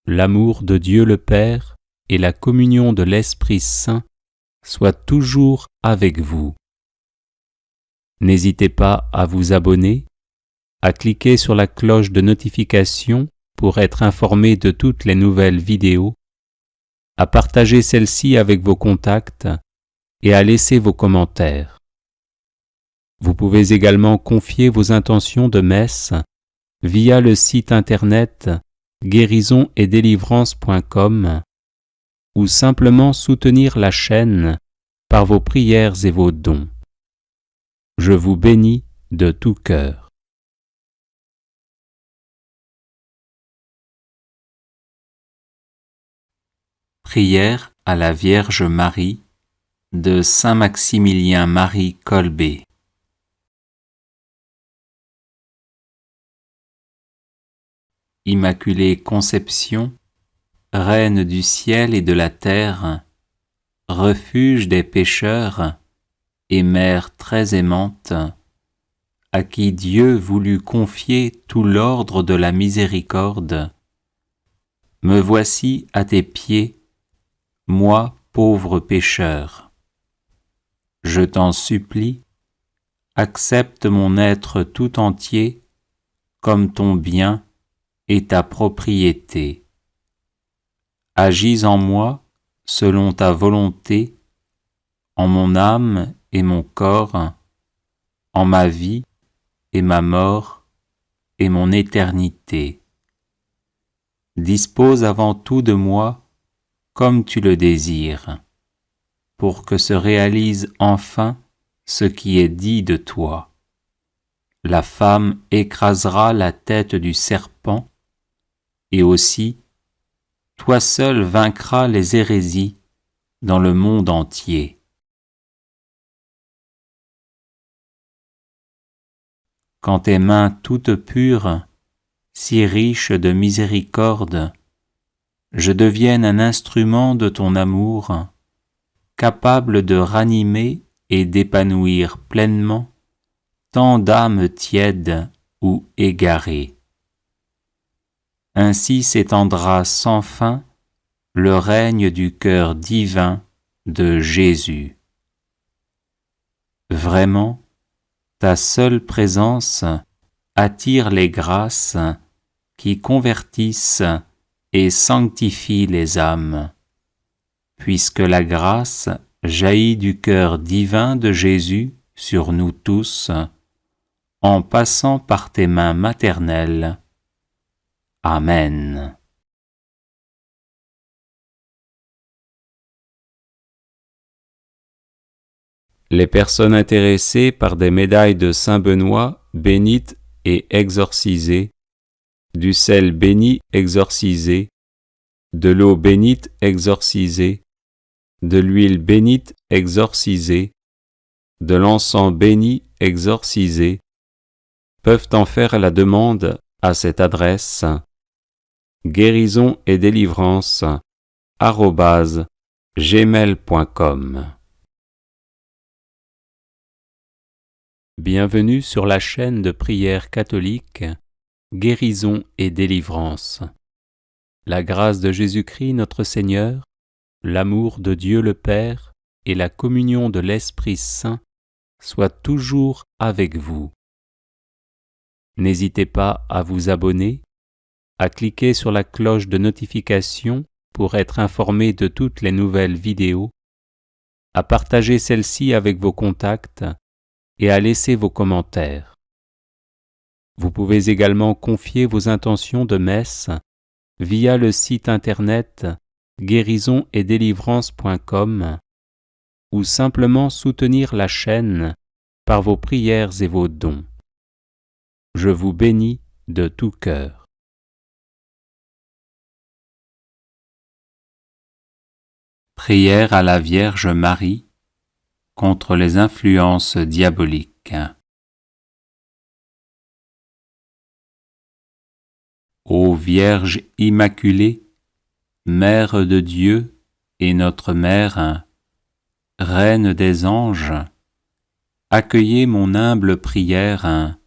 l'amour de Dieu le Père et la communion de l'Esprit Saint soient toujours avec vous. N'hésitez pas à vous abonner, à cliquer sur la cloche de notification pour être informé de toutes les nouvelles vidéos, à partager celle-ci avec vos contacts et à laisser vos commentaires. Vous pouvez également confier vos intentions de messe via le site internet guérisonetdélivrance.com ou simplement soutenir la chaîne par vos prières et vos dons. Je vous bénis de tout cœur. Prière à la Vierge Marie de Saint Maximilien Marie Kolbe. Immaculée Conception, Reine du ciel et de la terre, refuge des pécheurs et Mère très aimante, à qui Dieu voulut confier tout l'ordre de la miséricorde, me voici à tes pieds, moi pauvre pécheur. Je t'en supplie, accepte mon être tout entier comme ton bien et ta propriété. Agis en moi selon ta volonté, en mon âme et mon corps, en ma vie et ma mort et mon éternité. Dispose avant tout de moi comme tu le désires, pour que se réalise enfin ce qui est dit de toi. La femme écrasera la tête du serpent, et aussi, toi seul vaincras les hérésies dans le monde entier. Quand tes mains toutes pures, si riches de miséricorde, je devienne un instrument de ton amour, capable de ranimer et d'épanouir pleinement tant d'âmes tièdes ou égarées. Ainsi s'étendra sans fin le règne du cœur divin de Jésus. Vraiment, ta seule présence attire les grâces qui convertissent et sanctifient les âmes, puisque la grâce jaillit du cœur divin de Jésus sur nous tous, en passant par tes mains maternelles. Amen. Les personnes intéressées par des médailles de Saint Benoît bénites et exorcisées, du sel béni exorcisé, de l'eau bénite exorcisée, de l'huile bénite exorcisée, de l'encens béni exorcisé, peuvent en faire la demande à cette adresse guérisonetdélivrance@gmail.com. Bienvenue sur la chaîne de prière catholique Guérison et délivrance. La grâce de Jésus-Christ notre Seigneur, l'amour de Dieu le Père et la communion de l'Esprit Saint soient toujours avec vous. N'hésitez pas à vous abonner, à cliquer sur la cloche de notification pour être informé de toutes les nouvelles vidéos, à partager celle-ci avec vos contacts et à laisser vos commentaires. Vous pouvez également confier vos intentions de messe via le site internet guérisonetdélivrance.com ou simplement soutenir la chaîne par vos prières et vos dons. Je vous bénis de tout cœur. Prière à la Vierge Marie contre les influences diaboliques. Ô Vierge Immaculée, Mère de Dieu et notre Mère, Reine des anges, accueillez mon humble prière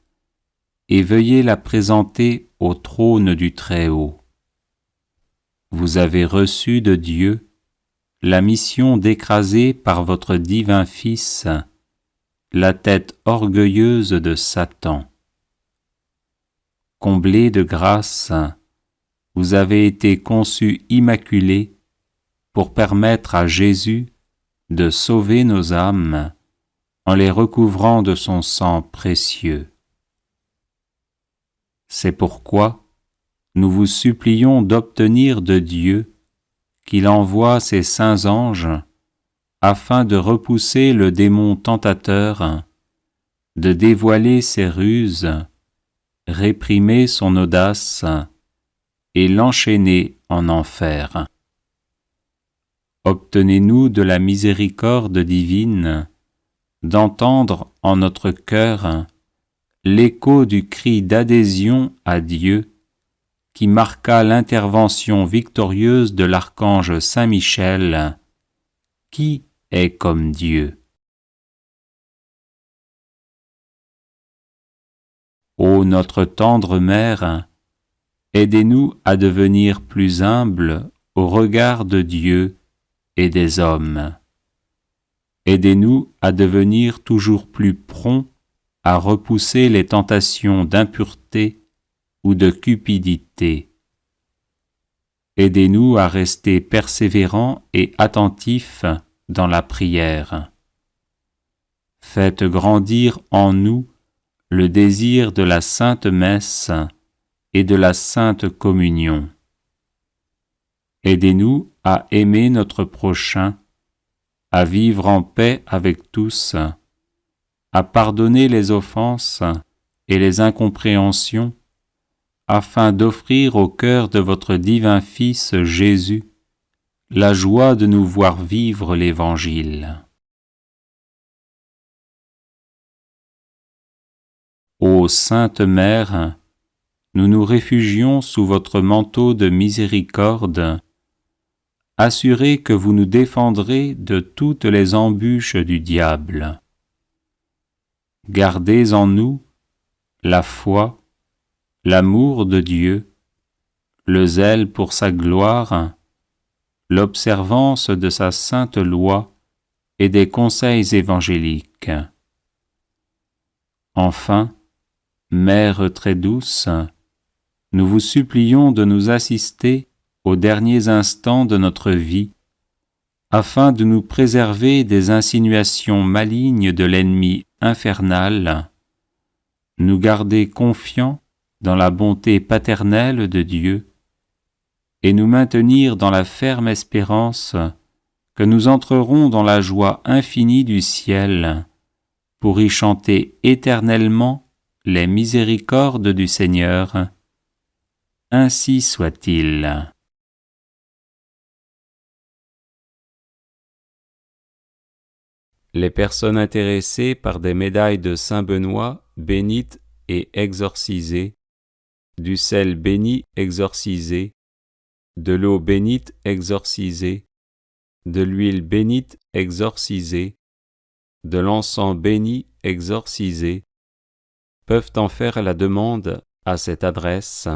et veuillez la présenter au trône du Très-Haut. Vous avez reçu de Dieu la mission d'écraser par votre divin Fils la tête orgueilleuse de Satan. Comblé de grâce, vous avez été conçus immaculés pour permettre à Jésus de sauver nos âmes en les recouvrant de son sang précieux. C'est pourquoi nous vous supplions d'obtenir de Dieu qu'il envoie ses saints anges afin de repousser le démon tentateur, de dévoiler ses ruses, réprimer son audace et l'enchaîner en enfer. Obtenez-nous de la miséricorde divine d'entendre en notre cœur l'écho du cri d'adhésion à Dieu qui marqua l'intervention victorieuse de l'archange Saint Michel, qui est comme Dieu. Ô notre tendre Mère, aidez-nous à devenir plus humbles au regard de Dieu et des hommes. Aidez-nous à devenir toujours plus prompts à repousser les tentations d'impureté ou de cupidité. Aidez-nous à rester persévérants et attentifs dans la prière. Faites grandir en nous le désir de la Sainte Messe et de la Sainte Communion. Aidez-nous à aimer notre prochain, à vivre en paix avec tous, à pardonner les offenses et les incompréhensions, afin d'offrir au cœur de votre divin Fils Jésus la joie de nous voir vivre l'Évangile. Ô Sainte Mère, nous nous réfugions sous votre manteau de miséricorde, assurés que vous nous défendrez de toutes les embûches du diable. Gardez en nous la foi, l'amour de Dieu, le zèle pour sa gloire, l'observance de sa sainte loi et des conseils évangéliques. Enfin, Mère très douce, nous vous supplions de nous assister aux derniers instants de notre vie, afin de nous préserver des insinuations malignes de l'ennemi infernal, nous garder confiants dans la bonté paternelle de Dieu, et nous maintenir dans la ferme espérance que nous entrerons dans la joie infinie du ciel, pour y chanter éternellement les miséricordes du Seigneur. Ainsi soit-il. Les personnes intéressées par des médailles de Saint Benoît bénites et exorcisées, du sel béni exorcisé, de l'eau bénite exorcisée, de l'huile bénite exorcisée, de l'encens béni exorcisé, peuvent en faire la demande à cette adresse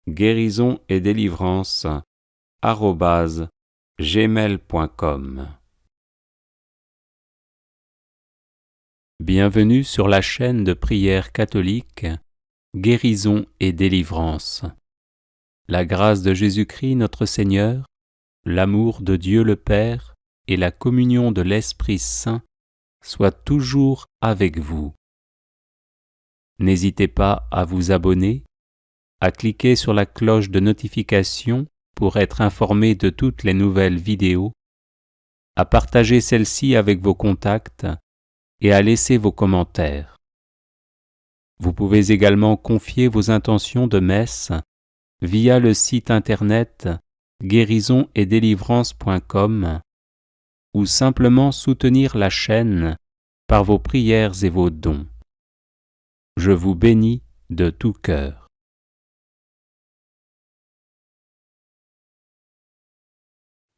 guérisonetdélivrance@gmail.com. Bienvenue sur la chaîne de prière catholique Guérison et délivrance. La grâce de Jésus-Christ notre Seigneur, l'amour de Dieu le Père et la communion de l'Esprit Saint soient toujours avec vous. N'hésitez pas à vous abonner, à cliquer sur la cloche de notification pour être informé de toutes les nouvelles vidéos, à partager celle-ci avec vos contacts et à laisser vos commentaires. Vous pouvez également confier vos intentions de messe via le site internet guérisonetdélivrance.com ou simplement soutenir la chaîne par vos prières et vos dons. Je vous bénis de tout cœur.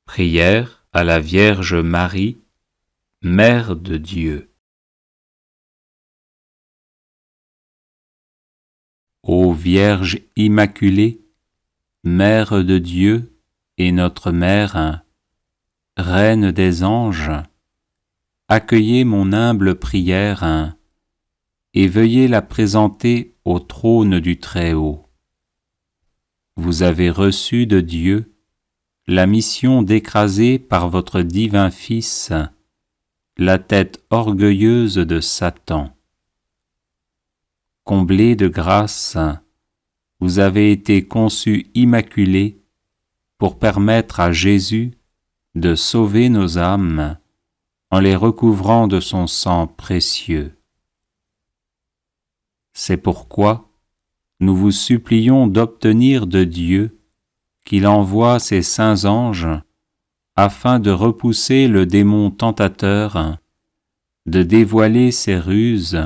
Prière à la Vierge Marie, Mère de Dieu. Ô Vierge Immaculée, Mère de Dieu et notre Mère, Reine des anges, accueillez mon humble prière et veuillez la présenter au trône du Très-Haut. Vous avez reçu de Dieu la mission d'écraser par votre divin Fils la tête orgueilleuse de Satan. Comblée de grâce, vous avez été conçue immaculée pour permettre à Jésus de sauver nos âmes en les recouvrant de son sang précieux. C'est pourquoi nous vous supplions d'obtenir de Dieu qu'il envoie ses saints anges afin de repousser le démon tentateur, de dévoiler ses ruses,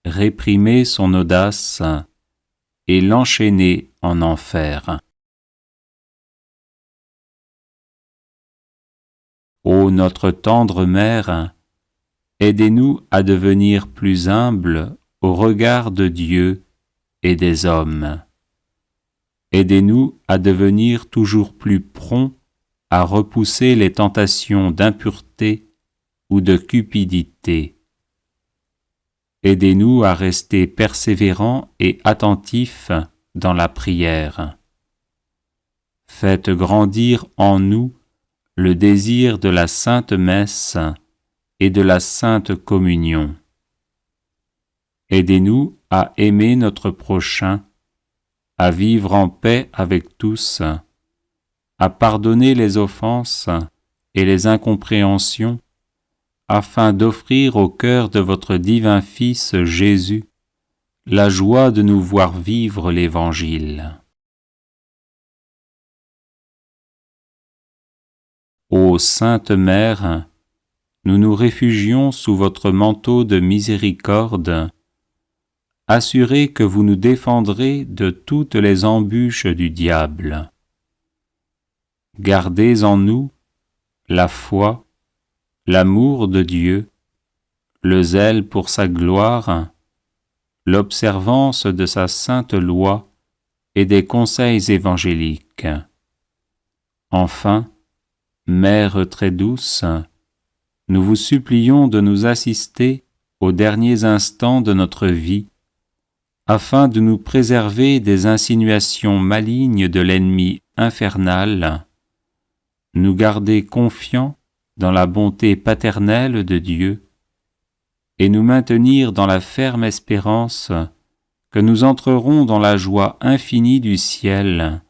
réprimer son audace et l'enchaîner en enfer. Ô notre tendre Mère, aidez-nous à devenir plus humbles au regard de Dieu et des hommes. Aidez-nous à devenir toujours plus prompts à repousser les tentations d'impureté ou de cupidité. Aidez-nous à rester persévérants et attentifs dans la prière. Faites grandir en nous le désir de la Sainte Messe et de la Sainte Communion. Aidez-nous à aimer notre prochain, à vivre en paix avec tous, à pardonner les offenses et les incompréhensions, afin d'offrir au cœur de votre divin Fils Jésus la joie de nous voir vivre l'Évangile. Ô Sainte Mère, nous nous réfugions sous votre manteau de miséricorde, assurés que vous nous défendrez de toutes les embûches du diable. Gardez en nous la foi, l'amour de Dieu, le zèle pour sa gloire, l'observance de sa sainte loi et des conseils évangéliques. Enfin, Mère très douce, nous vous supplions de nous assister aux derniers instants de notre vie, afin de nous préserver des insinuations malignes de l'ennemi infernal, nous garder confiants dans la bonté paternelle de Dieu et nous maintenir dans la ferme espérance que nous entrerons dans la joie infinie du ciel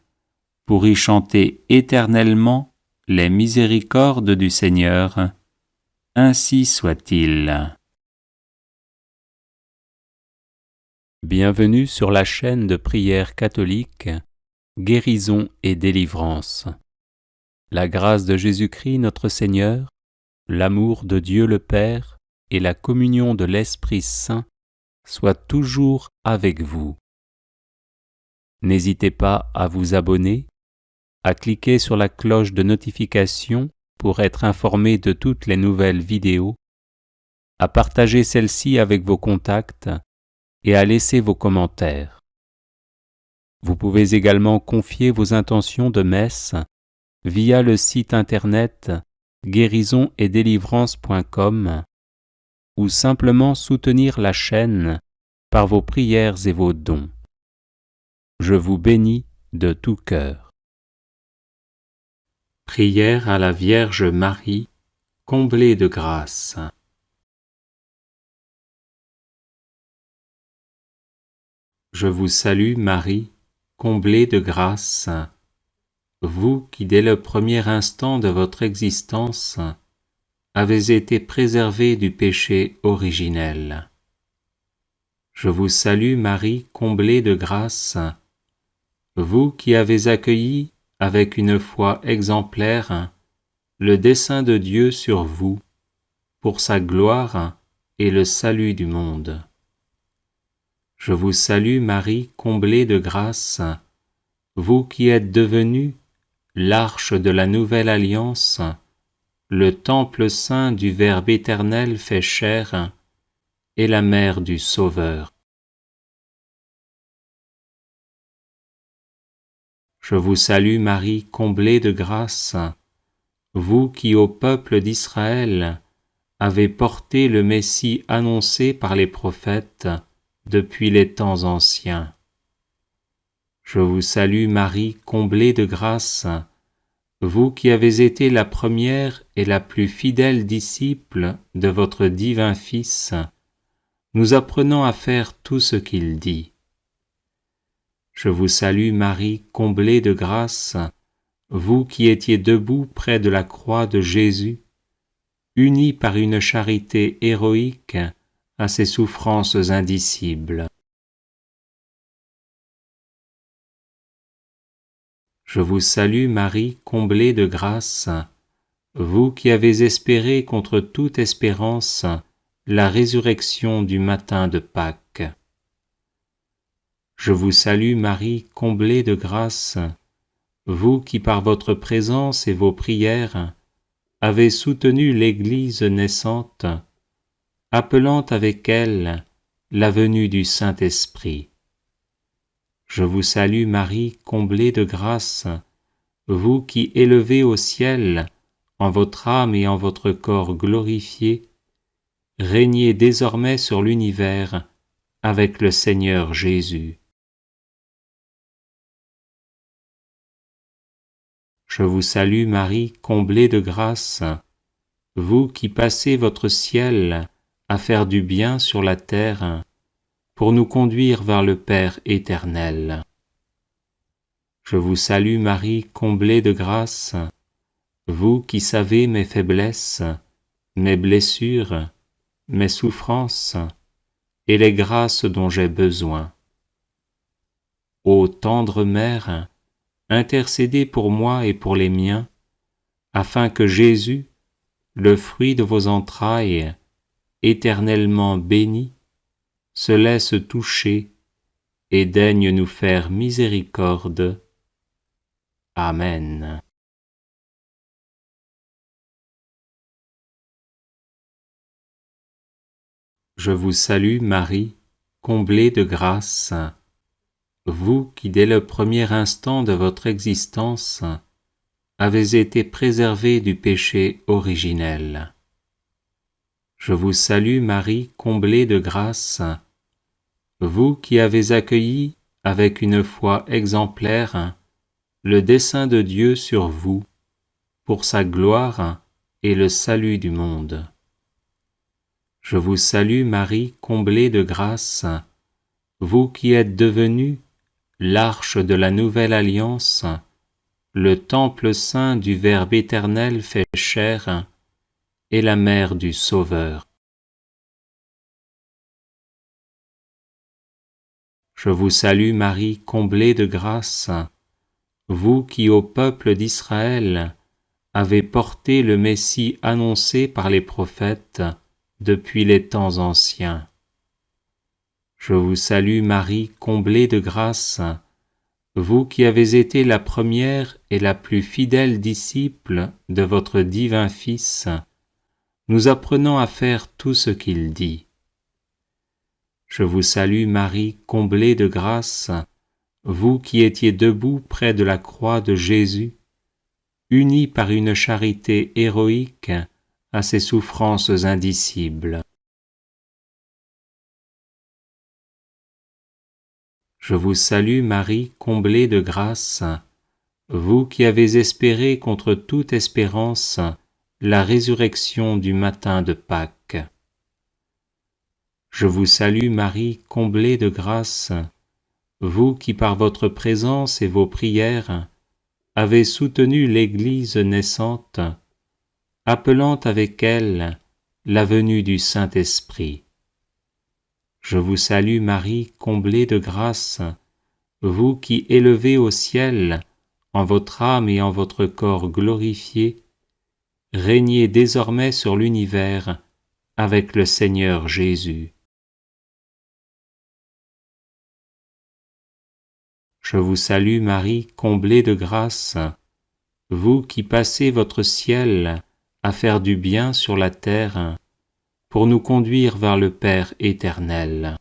pour y chanter éternellement les miséricordes du Seigneur. Ainsi soit-il. Bienvenue sur la chaîne de prière catholique Guérison et délivrance. La grâce de Jésus-Christ notre Seigneur, l'amour de Dieu le Père et la communion de l'Esprit Saint soient toujours avec vous. N'hésitez pas à vous abonner, à cliquer sur la cloche de notification pour être informé de toutes les nouvelles vidéos, à partager celle-ci avec vos contacts et à laisser vos commentaires. Vous pouvez également confier vos intentions de messe via le site internet guérisonetdélivrance.com ou simplement soutenir la chaîne par vos prières et vos dons. Je vous bénis de tout cœur. Prière à la Vierge Marie, comblée de grâce. Je vous salue Marie, comblée de grâce, vous qui dès le premier instant de votre existence avez été préservée du péché originel. Je vous salue Marie, comblée de grâce, vous qui avez accueilli avec une foi exemplaire le dessein de Dieu sur vous, pour sa gloire et le salut du monde. Je vous salue Marie, comblée de grâce, vous qui êtes devenue l'arche de la nouvelle alliance, le temple saint du Verbe éternel fait chair, et la mère du Sauveur. Je vous salue Marie, comblée de grâce, vous qui au peuple d'Israël avez porté le Messie annoncé par les prophètes depuis les temps anciens. Je vous salue Marie, comblée de grâce, vous qui avez été la première et la plus fidèle disciple de votre divin Fils, nous apprenant à faire tout ce qu'il dit. Je vous salue Marie, comblée de grâce, vous qui étiez debout près de la croix de Jésus, unis par une charité héroïque à ses souffrances indicibles. Je vous salue Marie, comblée de grâce, vous qui avez espéré contre toute espérance la résurrection du matin de Pâques. Je vous salue Marie, comblée de grâce, vous qui par votre présence et vos prières avez soutenu l'Église naissante, appelant avec elle la venue du Saint-Esprit. Je vous salue Marie, comblée de grâce, vous qui élevez au ciel, en votre âme et en votre corps glorifiés, régnez désormais sur l'univers avec le Seigneur Jésus. Je vous salue Marie, comblée de grâce, vous qui passez votre ciel à faire du bien sur la terre, pour nous conduire vers le Père éternel. Je vous salue Marie, comblée de grâce, vous qui savez mes faiblesses, mes blessures, mes souffrances et les grâces dont j'ai besoin. Ô tendre Mère, intercédez pour moi et pour les miens, afin que Jésus, le fruit de vos entrailles, éternellement béni, se laisse toucher et daigne nous faire miséricorde. Amen. Je vous salue Marie, comblée de grâce, vous qui dès le premier instant de votre existence avez été préservée du péché originel. Je vous salue Marie, comblée de grâce, vous qui avez accueilli avec une foi exemplaire le dessein de Dieu sur vous, pour sa gloire et le salut du monde. Je vous salue Marie, comblée de grâce, vous qui êtes devenue l'arche de la nouvelle alliance, le temple saint du Verbe éternel fait chair, et la mère du Sauveur. Je vous salue Marie, comblée de grâce, vous qui au peuple d'Israël avez porté le Messie annoncé par les prophètes depuis les temps anciens. Je vous salue Marie, comblée de grâce, vous qui avez été la première et la plus fidèle disciple de votre divin Fils, nous apprenant à faire tout ce qu'il dit. Je vous salue Marie, comblée de grâce, vous qui étiez debout près de la croix de Jésus, unis par une charité héroïque à ses souffrances indicibles. Je vous salue Marie, comblée de grâce, vous qui avez espéré contre toute espérance la résurrection du matin de Pâques. Je vous salue Marie, comblée de grâce, vous qui par votre présence et vos prières avez soutenu l'Église naissante, appelant avec elle la venue du Saint-Esprit. Je vous salue Marie, comblée de grâce, vous qui élevez au ciel, en votre âme et en votre corps glorifiés, régnez désormais sur l'univers avec le Seigneur Jésus. Je vous salue Marie, comblée de grâce, vous qui passez votre ciel à faire du bien sur la terre, pour nous conduire vers le Père éternel.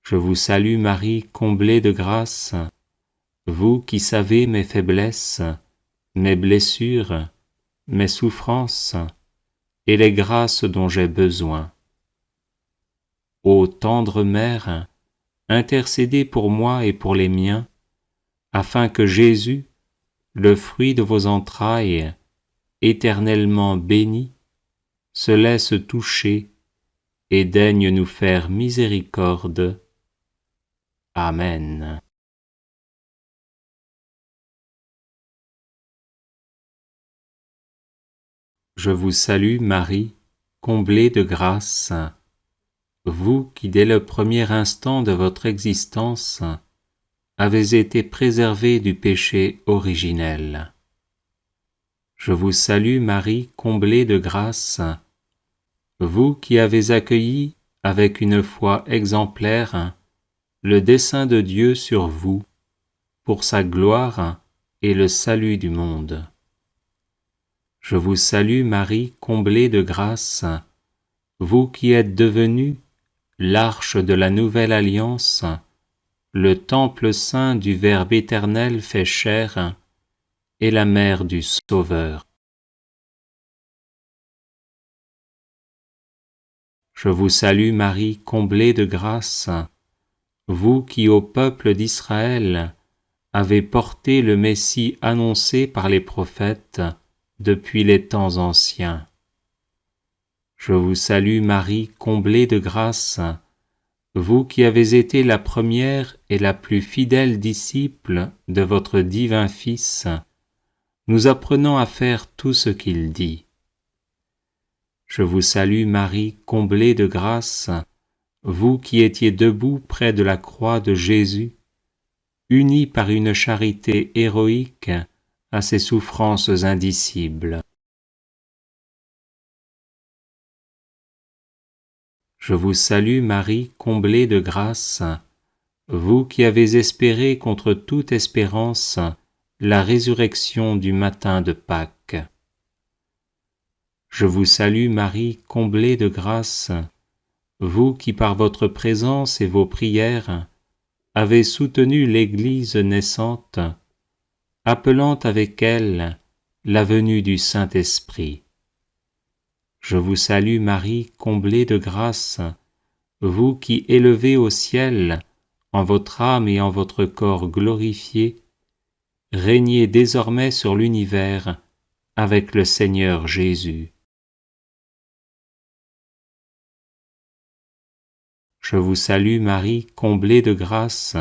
Je vous salue Marie, comblée de grâce, vous qui savez mes faiblesses, mes blessures, mes souffrances et les grâces dont j'ai besoin. Ô tendre Mère, intercédez pour moi et pour les miens, afin que Jésus, le fruit de vos entrailles, éternellement béni, se laisse toucher et daigne nous faire miséricorde. Amen. Je vous salue Marie, comblée de grâce, vous qui dès le premier instant de votre existence avez été préservée du péché originel. Je vous salue Marie, comblée de grâce, vous qui avez accueilli avec une foi exemplaire le dessein de Dieu sur vous, pour sa gloire et le salut du monde. Je vous salue Marie, comblée de grâce, vous qui êtes devenue l'arche de la nouvelle alliance, le temple saint du Verbe éternel fait chair, et la mère du Sauveur. Je vous salue Marie, comblée de grâce, vous qui au peuple d'Israël avez porté le Messie annoncé par les prophètes depuis les temps anciens. Je vous salue Marie, comblée de grâce, vous qui avez été la première et la plus fidèle disciple de votre divin Fils, nous apprenant à faire tout ce qu'il dit. Je vous salue Marie, comblée de grâce, vous qui étiez debout près de la croix de Jésus, unie par une charité héroïque à ses souffrances indicibles. Je vous salue Marie, comblée de grâce, vous qui avez espéré contre toute espérance la résurrection du matin de Pâques. Je vous salue Marie, comblée de grâce, vous qui par votre présence et vos prières avez soutenu l'Église naissante, appelant avec elle la venue du Saint-Esprit. Je vous salue Marie, comblée de grâce, vous qui élevez au ciel, en votre âme et en votre corps glorifiés, régnez désormais sur l'univers avec le Seigneur Jésus. Je vous salue Marie, comblée de grâce,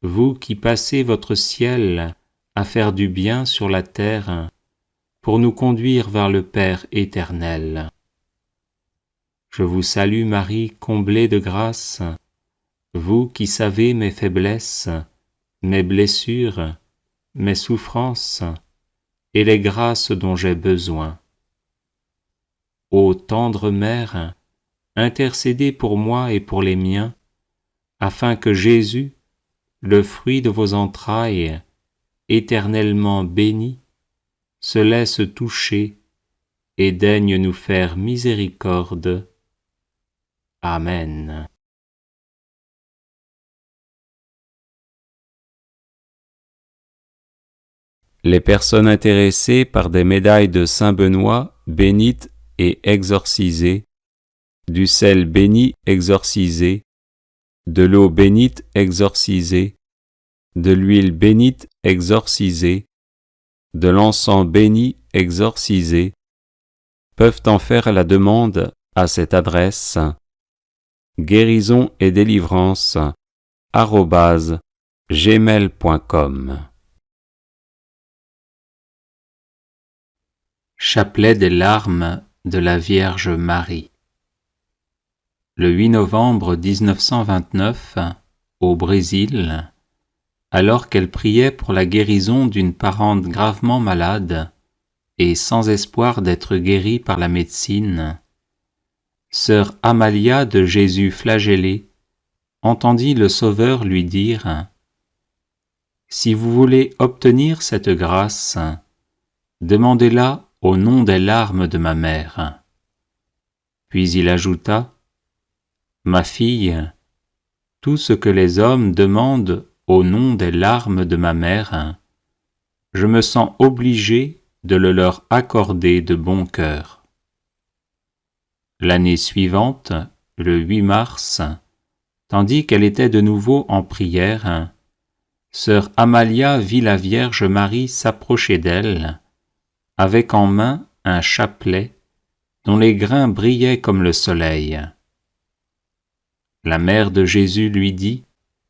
vous qui passez votre ciel à faire du bien sur la terre, pour nous conduire vers le Père éternel. Je vous salue Marie, comblée de grâce, vous qui savez mes faiblesses, mes blessures, mes souffrances et les grâces dont j'ai besoin. Ô tendre Mère, intercédez pour moi et pour les miens, afin que Jésus, le fruit de vos entrailles, éternellement béni, se laisse toucher et daigne nous faire miséricorde. Amen. Les personnes intéressées par des médailles de Saint Benoît bénites et exorcisées, du sel béni exorcisé, de l'eau bénite exorcisée, de l'huile bénite exorcisée, de l'encens béni exorcisé, peuvent en faire la demande à cette adresse guérisonetdélivrance@gmail.com. Chapelet des larmes de la Vierge Marie. Le 8 novembre 1929, au Brésil, alors qu'elle priait pour la guérison d'une parente gravement malade et sans espoir d'être guérie par la médecine, sœur Amalia de Jésus flagellé entendit le Sauveur lui dire « Si vous voulez obtenir cette grâce, demandez-la au nom des larmes de ma mère. » Puis il ajouta « Ma fille, tout ce que les hommes demandent au nom des larmes de ma mère, je me sens obligé de le leur accorder de bon cœur. L'année suivante, le 8 mars, tandis qu'elle était de nouveau en prière, sœur Amalia vit la Vierge Marie s'approcher d'elle, avec en main un chapelet dont les grains brillaient comme le soleil. La mère de Jésus lui dit :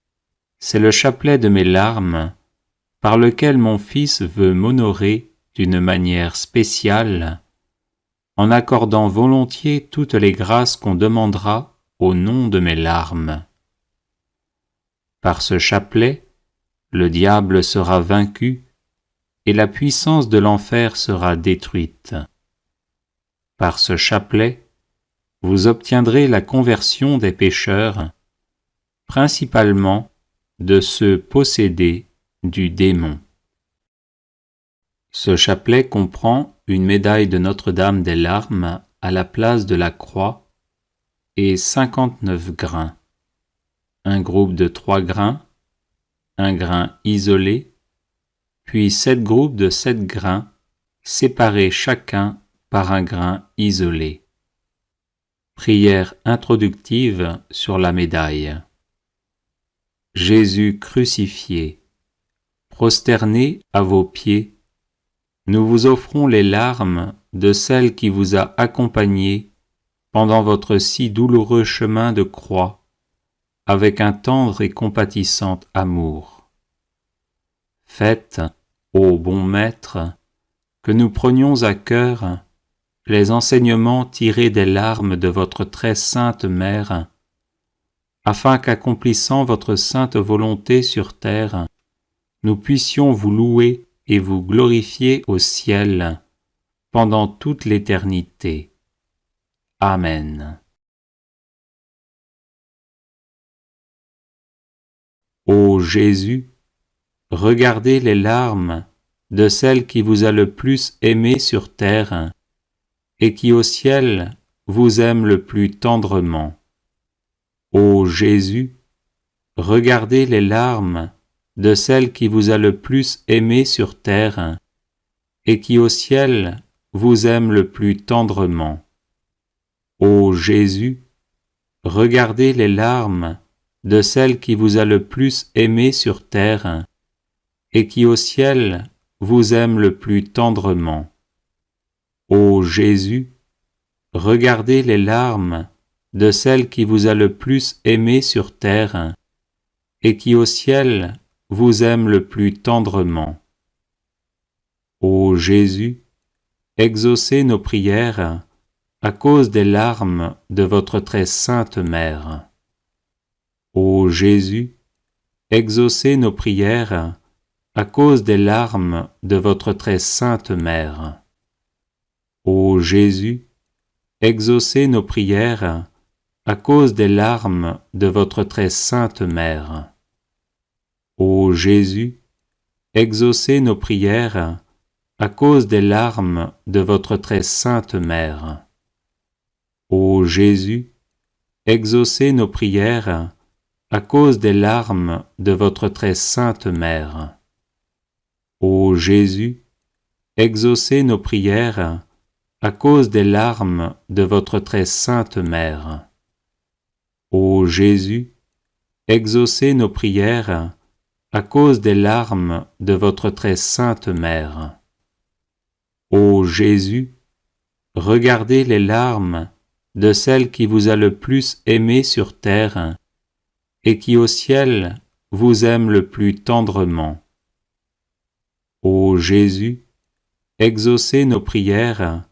« C'est le chapelet de mes larmes, par lequel mon Fils veut m'honorer d'une manière spéciale, en accordant volontiers toutes les grâces qu'on demandera au nom de mes larmes. Par ce chapelet, le diable sera vaincu et la puissance de l'enfer sera détruite. Par ce chapelet, vous obtiendrez la conversion des pécheurs, principalement de ceux possédés du démon. » Ce chapelet comprend une médaille de Notre-Dame des Larmes à la place de la croix et 59 grains, un groupe de 3 grains, un grain isolé, puis 7 groupes de 7 grains séparés chacun par un grain isolé. Prière introductive sur la médaille. Jésus crucifié, prosterné à vos pieds, nous vous offrons les larmes de celle qui vous a accompagné pendant votre si douloureux chemin de croix, avec un tendre et compatissant amour. Faites, ô bon Maître, que nous prenions à cœur les enseignements tirés des larmes de votre très sainte Mère, afin qu'accomplissant votre sainte volonté sur terre, nous puissions vous louer et vous glorifier au ciel pendant toute l'éternité. Amen. Ô Jésus, regardez les larmes de celle qui vous a le plus aimé sur terre et qui au ciel vous aime le plus tendrement. Ô Jésus, regardez les larmes de celle qui vous a le plus aimé sur terre et qui au ciel vous aime le plus tendrement. Ô Jésus, regardez les larmes de celle qui vous a le plus aimé sur terre et qui au ciel vous aime le plus tendrement. Ô Jésus, regardez les larmes de celle qui vous a le plus aimé sur terre et qui au ciel vous aime le plus tendrement. Ô Jésus, exaucez nos prières à cause des larmes de votre très sainte Mère. Ô Jésus, exaucez nos prières à cause des larmes de votre très sainte Mère. Ô Jésus, exaucez nos prières à cause des larmes de votre très sainte Mère. Ô Jésus, exaucez nos prières à cause des larmes de votre très sainte Mère. Ô Jésus, exaucez nos prières à cause des larmes de votre très sainte Mère. Ô Jésus, exaucez nos prières à cause des larmes de votre très sainte Mère. Ô Jésus, exaucez nos prières à cause des larmes de votre très sainte Mère. Ô Jésus, regardez les larmes de celle qui vous a le plus aimé sur terre et qui au ciel vous aime le plus tendrement. Ô Jésus, exaucez nos prières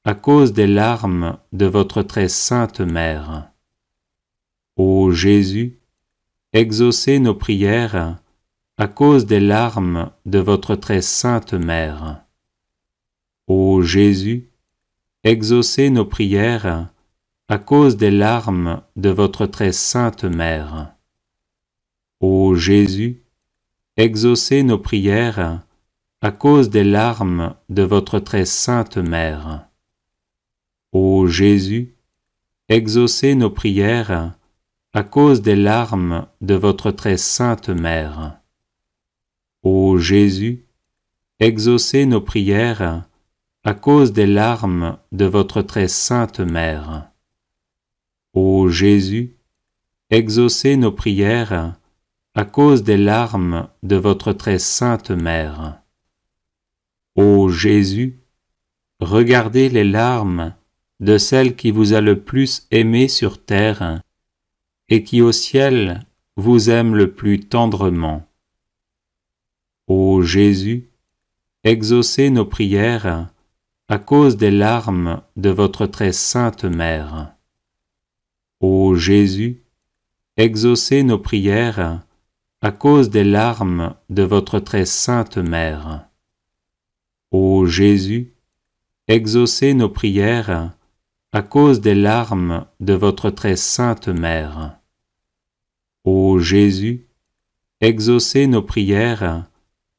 à cause des larmes de votre très sainte Mère. Ô Jésus, exaucez nos prières à cause des larmes de votre très sainte Mère. Ô Jésus, exaucez nos prières à cause des larmes de votre très sainte Mère. Ô Jésus, exaucez nos prières à cause des larmes de votre très sainte Mère. Ô Jésus, exaucez nos prières à cause des larmes de votre très sainte mère. Ô Jésus, exaucez nos prières à cause des larmes de votre très sainte mère. Ô Jésus, exaucez nos prières à cause des larmes de votre très sainte mère. Ô Jésus, regardez les larmes de celle qui vous a le plus aimé sur terre et qui au ciel vous aime le plus tendrement. Ô Jésus, exaucez nos prières à cause des larmes de votre très sainte mère. Ô Jésus, exaucez nos prières à cause des larmes de votre très sainte mère. Ô Jésus, exaucez nos prières à cause des larmes de votre très sainte mère. Ô Jésus, exaucez nos prières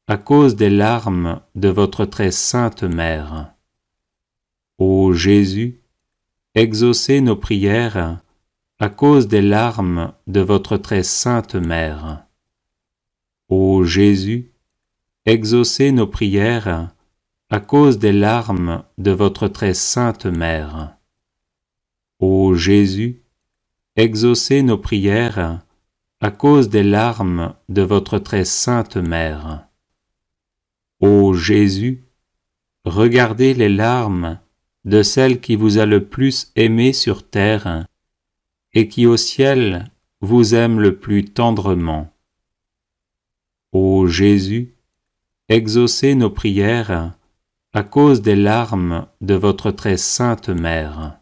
à cause des larmes de votre très sainte mère. Ô Jésus, exaucez nos prières à cause des larmes de votre très sainte mère. Ô Jésus, exaucez nos prières à cause des larmes de votre très sainte mère. Ô Jésus, exaucez nos prières à cause des larmes de votre très sainte mère. Ô Jésus, regardez les larmes de celle qui vous a le plus aimé sur terre et qui au ciel vous aime le plus tendrement. Ô Jésus, exaucez nos prières à cause des larmes de votre très sainte mère.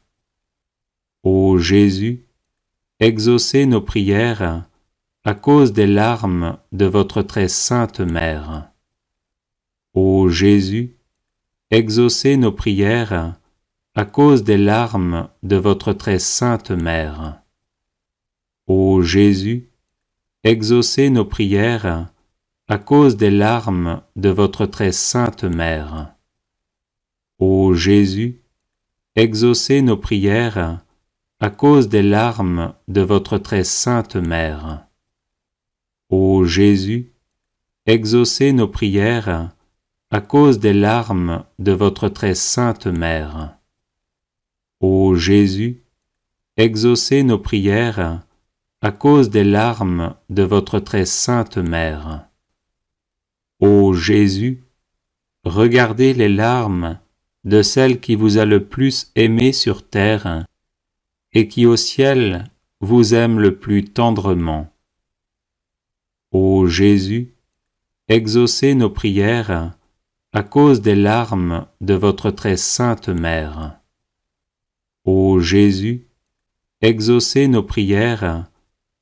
Ô Jésus, exaucez nos prières à cause des larmes de votre très sainte mère. Ô Jésus, exaucez nos prières à cause des larmes de votre très sainte mère. Ô Jésus, exaucez nos prières à cause des larmes de votre très sainte mère. Ô Jésus, exaucez nos prières à cause des larmes de votre très sainte mère. Ô Jésus, exaucez nos prières à cause des larmes de votre très sainte mère. Ô Jésus, exaucez nos prières à cause des larmes de votre très sainte mère. Ô Jésus, regardez les larmes de celle qui vous a le plus aimé sur terre et qui au ciel vous aime le plus tendrement. Ô Jésus, exaucez nos prières à cause des larmes de votre très sainte mère. Ô Jésus, exaucez nos prières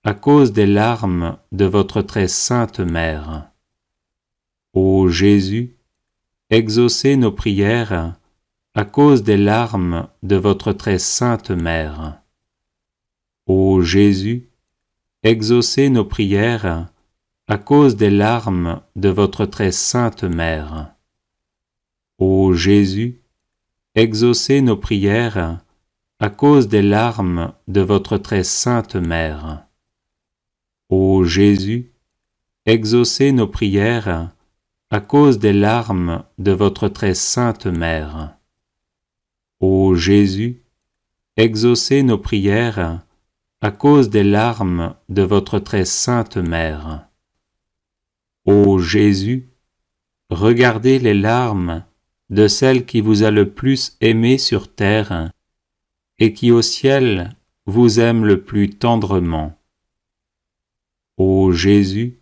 à cause des larmes de votre très sainte mère. Ô Jésus, exaucez nos prières à cause des larmes de votre très sainte mère. Ô Jésus, exaucez nos prières à cause des larmes de votre très sainte mère. Ô Jésus, exaucez nos prières à cause des larmes de votre très sainte mère. Ô Jésus, exaucez nos prières à cause des larmes de votre très sainte mère. Ô Jésus, exaucez nos prières à cause des larmes de votre très sainte mère. Ô Jésus, regardez les larmes de celle qui vous a le plus aimé sur terre et qui au ciel vous aime le plus tendrement. Ô Jésus,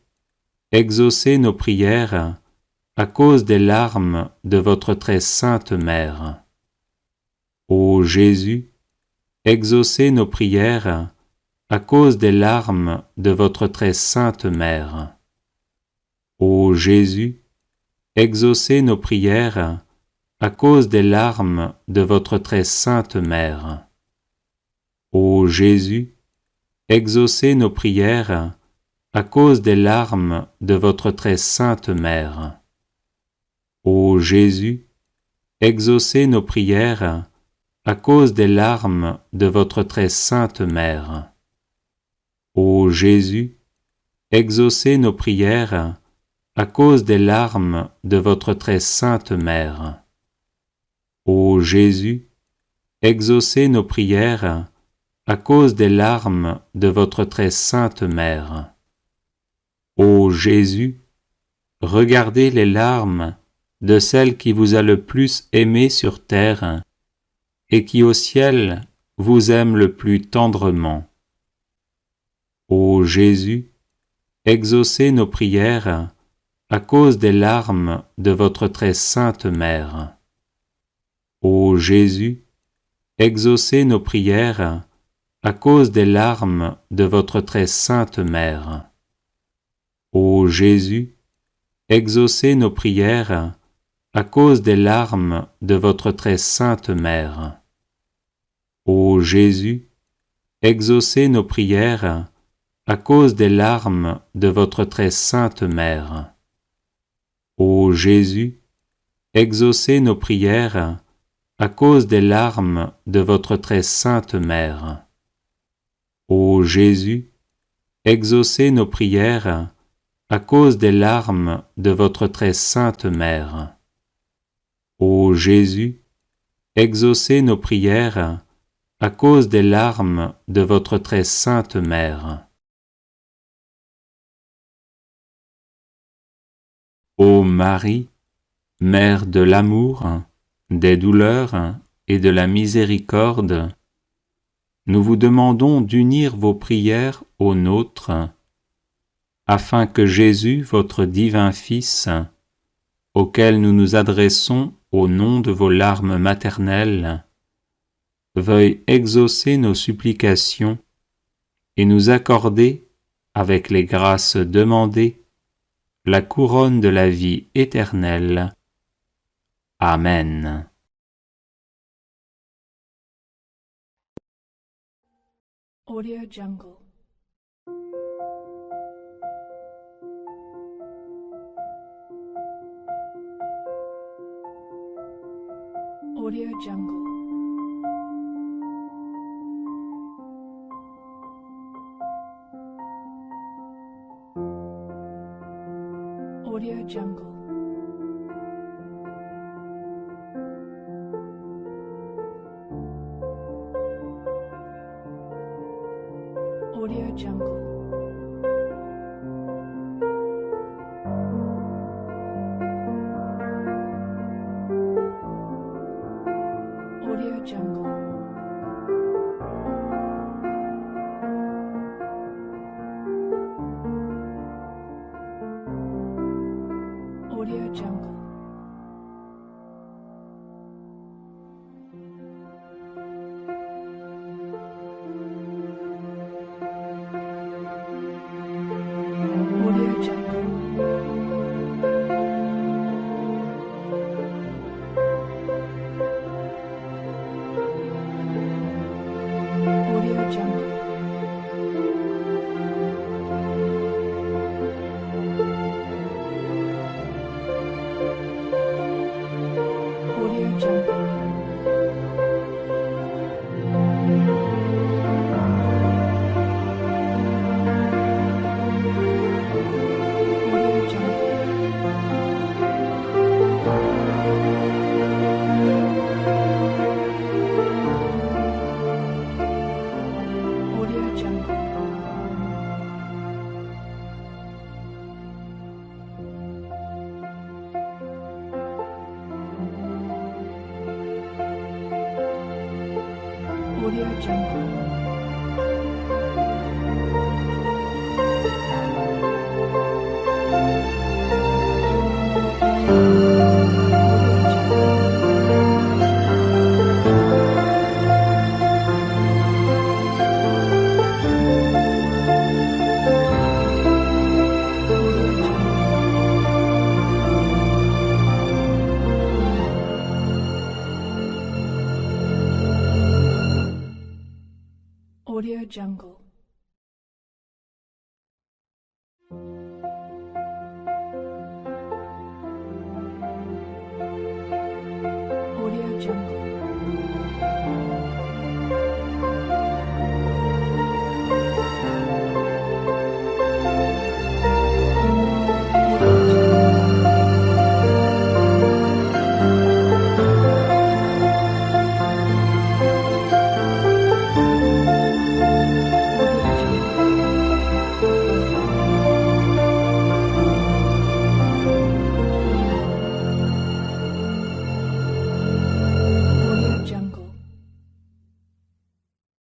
exaucez nos prières à cause des larmes de votre très sainte mère. Ô Jésus, exaucez nos prières à cause des larmes de votre très sainte mère. Ô Jésus, exaucez nos prières à cause des larmes de votre très sainte mère. Ô Jésus, exaucez nos prières à cause des larmes de votre très sainte mère. Ô Jésus, exaucez nos prières à cause des larmes de votre très sainte mère. Ô Jésus, exaucez nos prières à cause des larmes de votre très sainte Mère. Ô Jésus, exaucez nos prières à cause des larmes de votre très sainte Mère. Ô Jésus, regardez les larmes de celle qui vous a le plus aimé sur terre et qui au ciel vous aime le plus tendrement. Ô Jésus, exaucez nos prières à cause des larmes de votre très sainte Mère. Ô Jésus, exaucez nos prières à cause des larmes de votre très sainte Mère. Ô Jésus, exaucez nos prières à cause des larmes de votre très sainte Mère. Ô Jésus, exaucez nos prières à cause des larmes de votre très sainte Mère. Ô Jésus, exaucez nos prières à cause des larmes de votre très sainte Mère. Ô Jésus, exaucez nos prières à cause des larmes de votre très sainte Mère. Ô Jésus, exaucez nos prières à cause des larmes de votre très sainte Mère. Ô Marie, Mère de l'amour, des douleurs et de la miséricorde, nous vous demandons d'unir vos prières aux nôtres, afin que Jésus, votre divin Fils, auquel nous nous adressons au nom de vos larmes maternelles, veuille exaucer nos supplications et nous accorder, avec les grâces demandées, la couronne de la vie éternelle. Amen. Audio Jungle. Audio Jungle. Audio Jungle. Audio Jungle. Audio Jungle. Audio Jungle. Audio Jungle. Audio Jungle. Audio Jungle. Audio Jungle. Audio Jungle. Audio Jungle. Audio Jungle.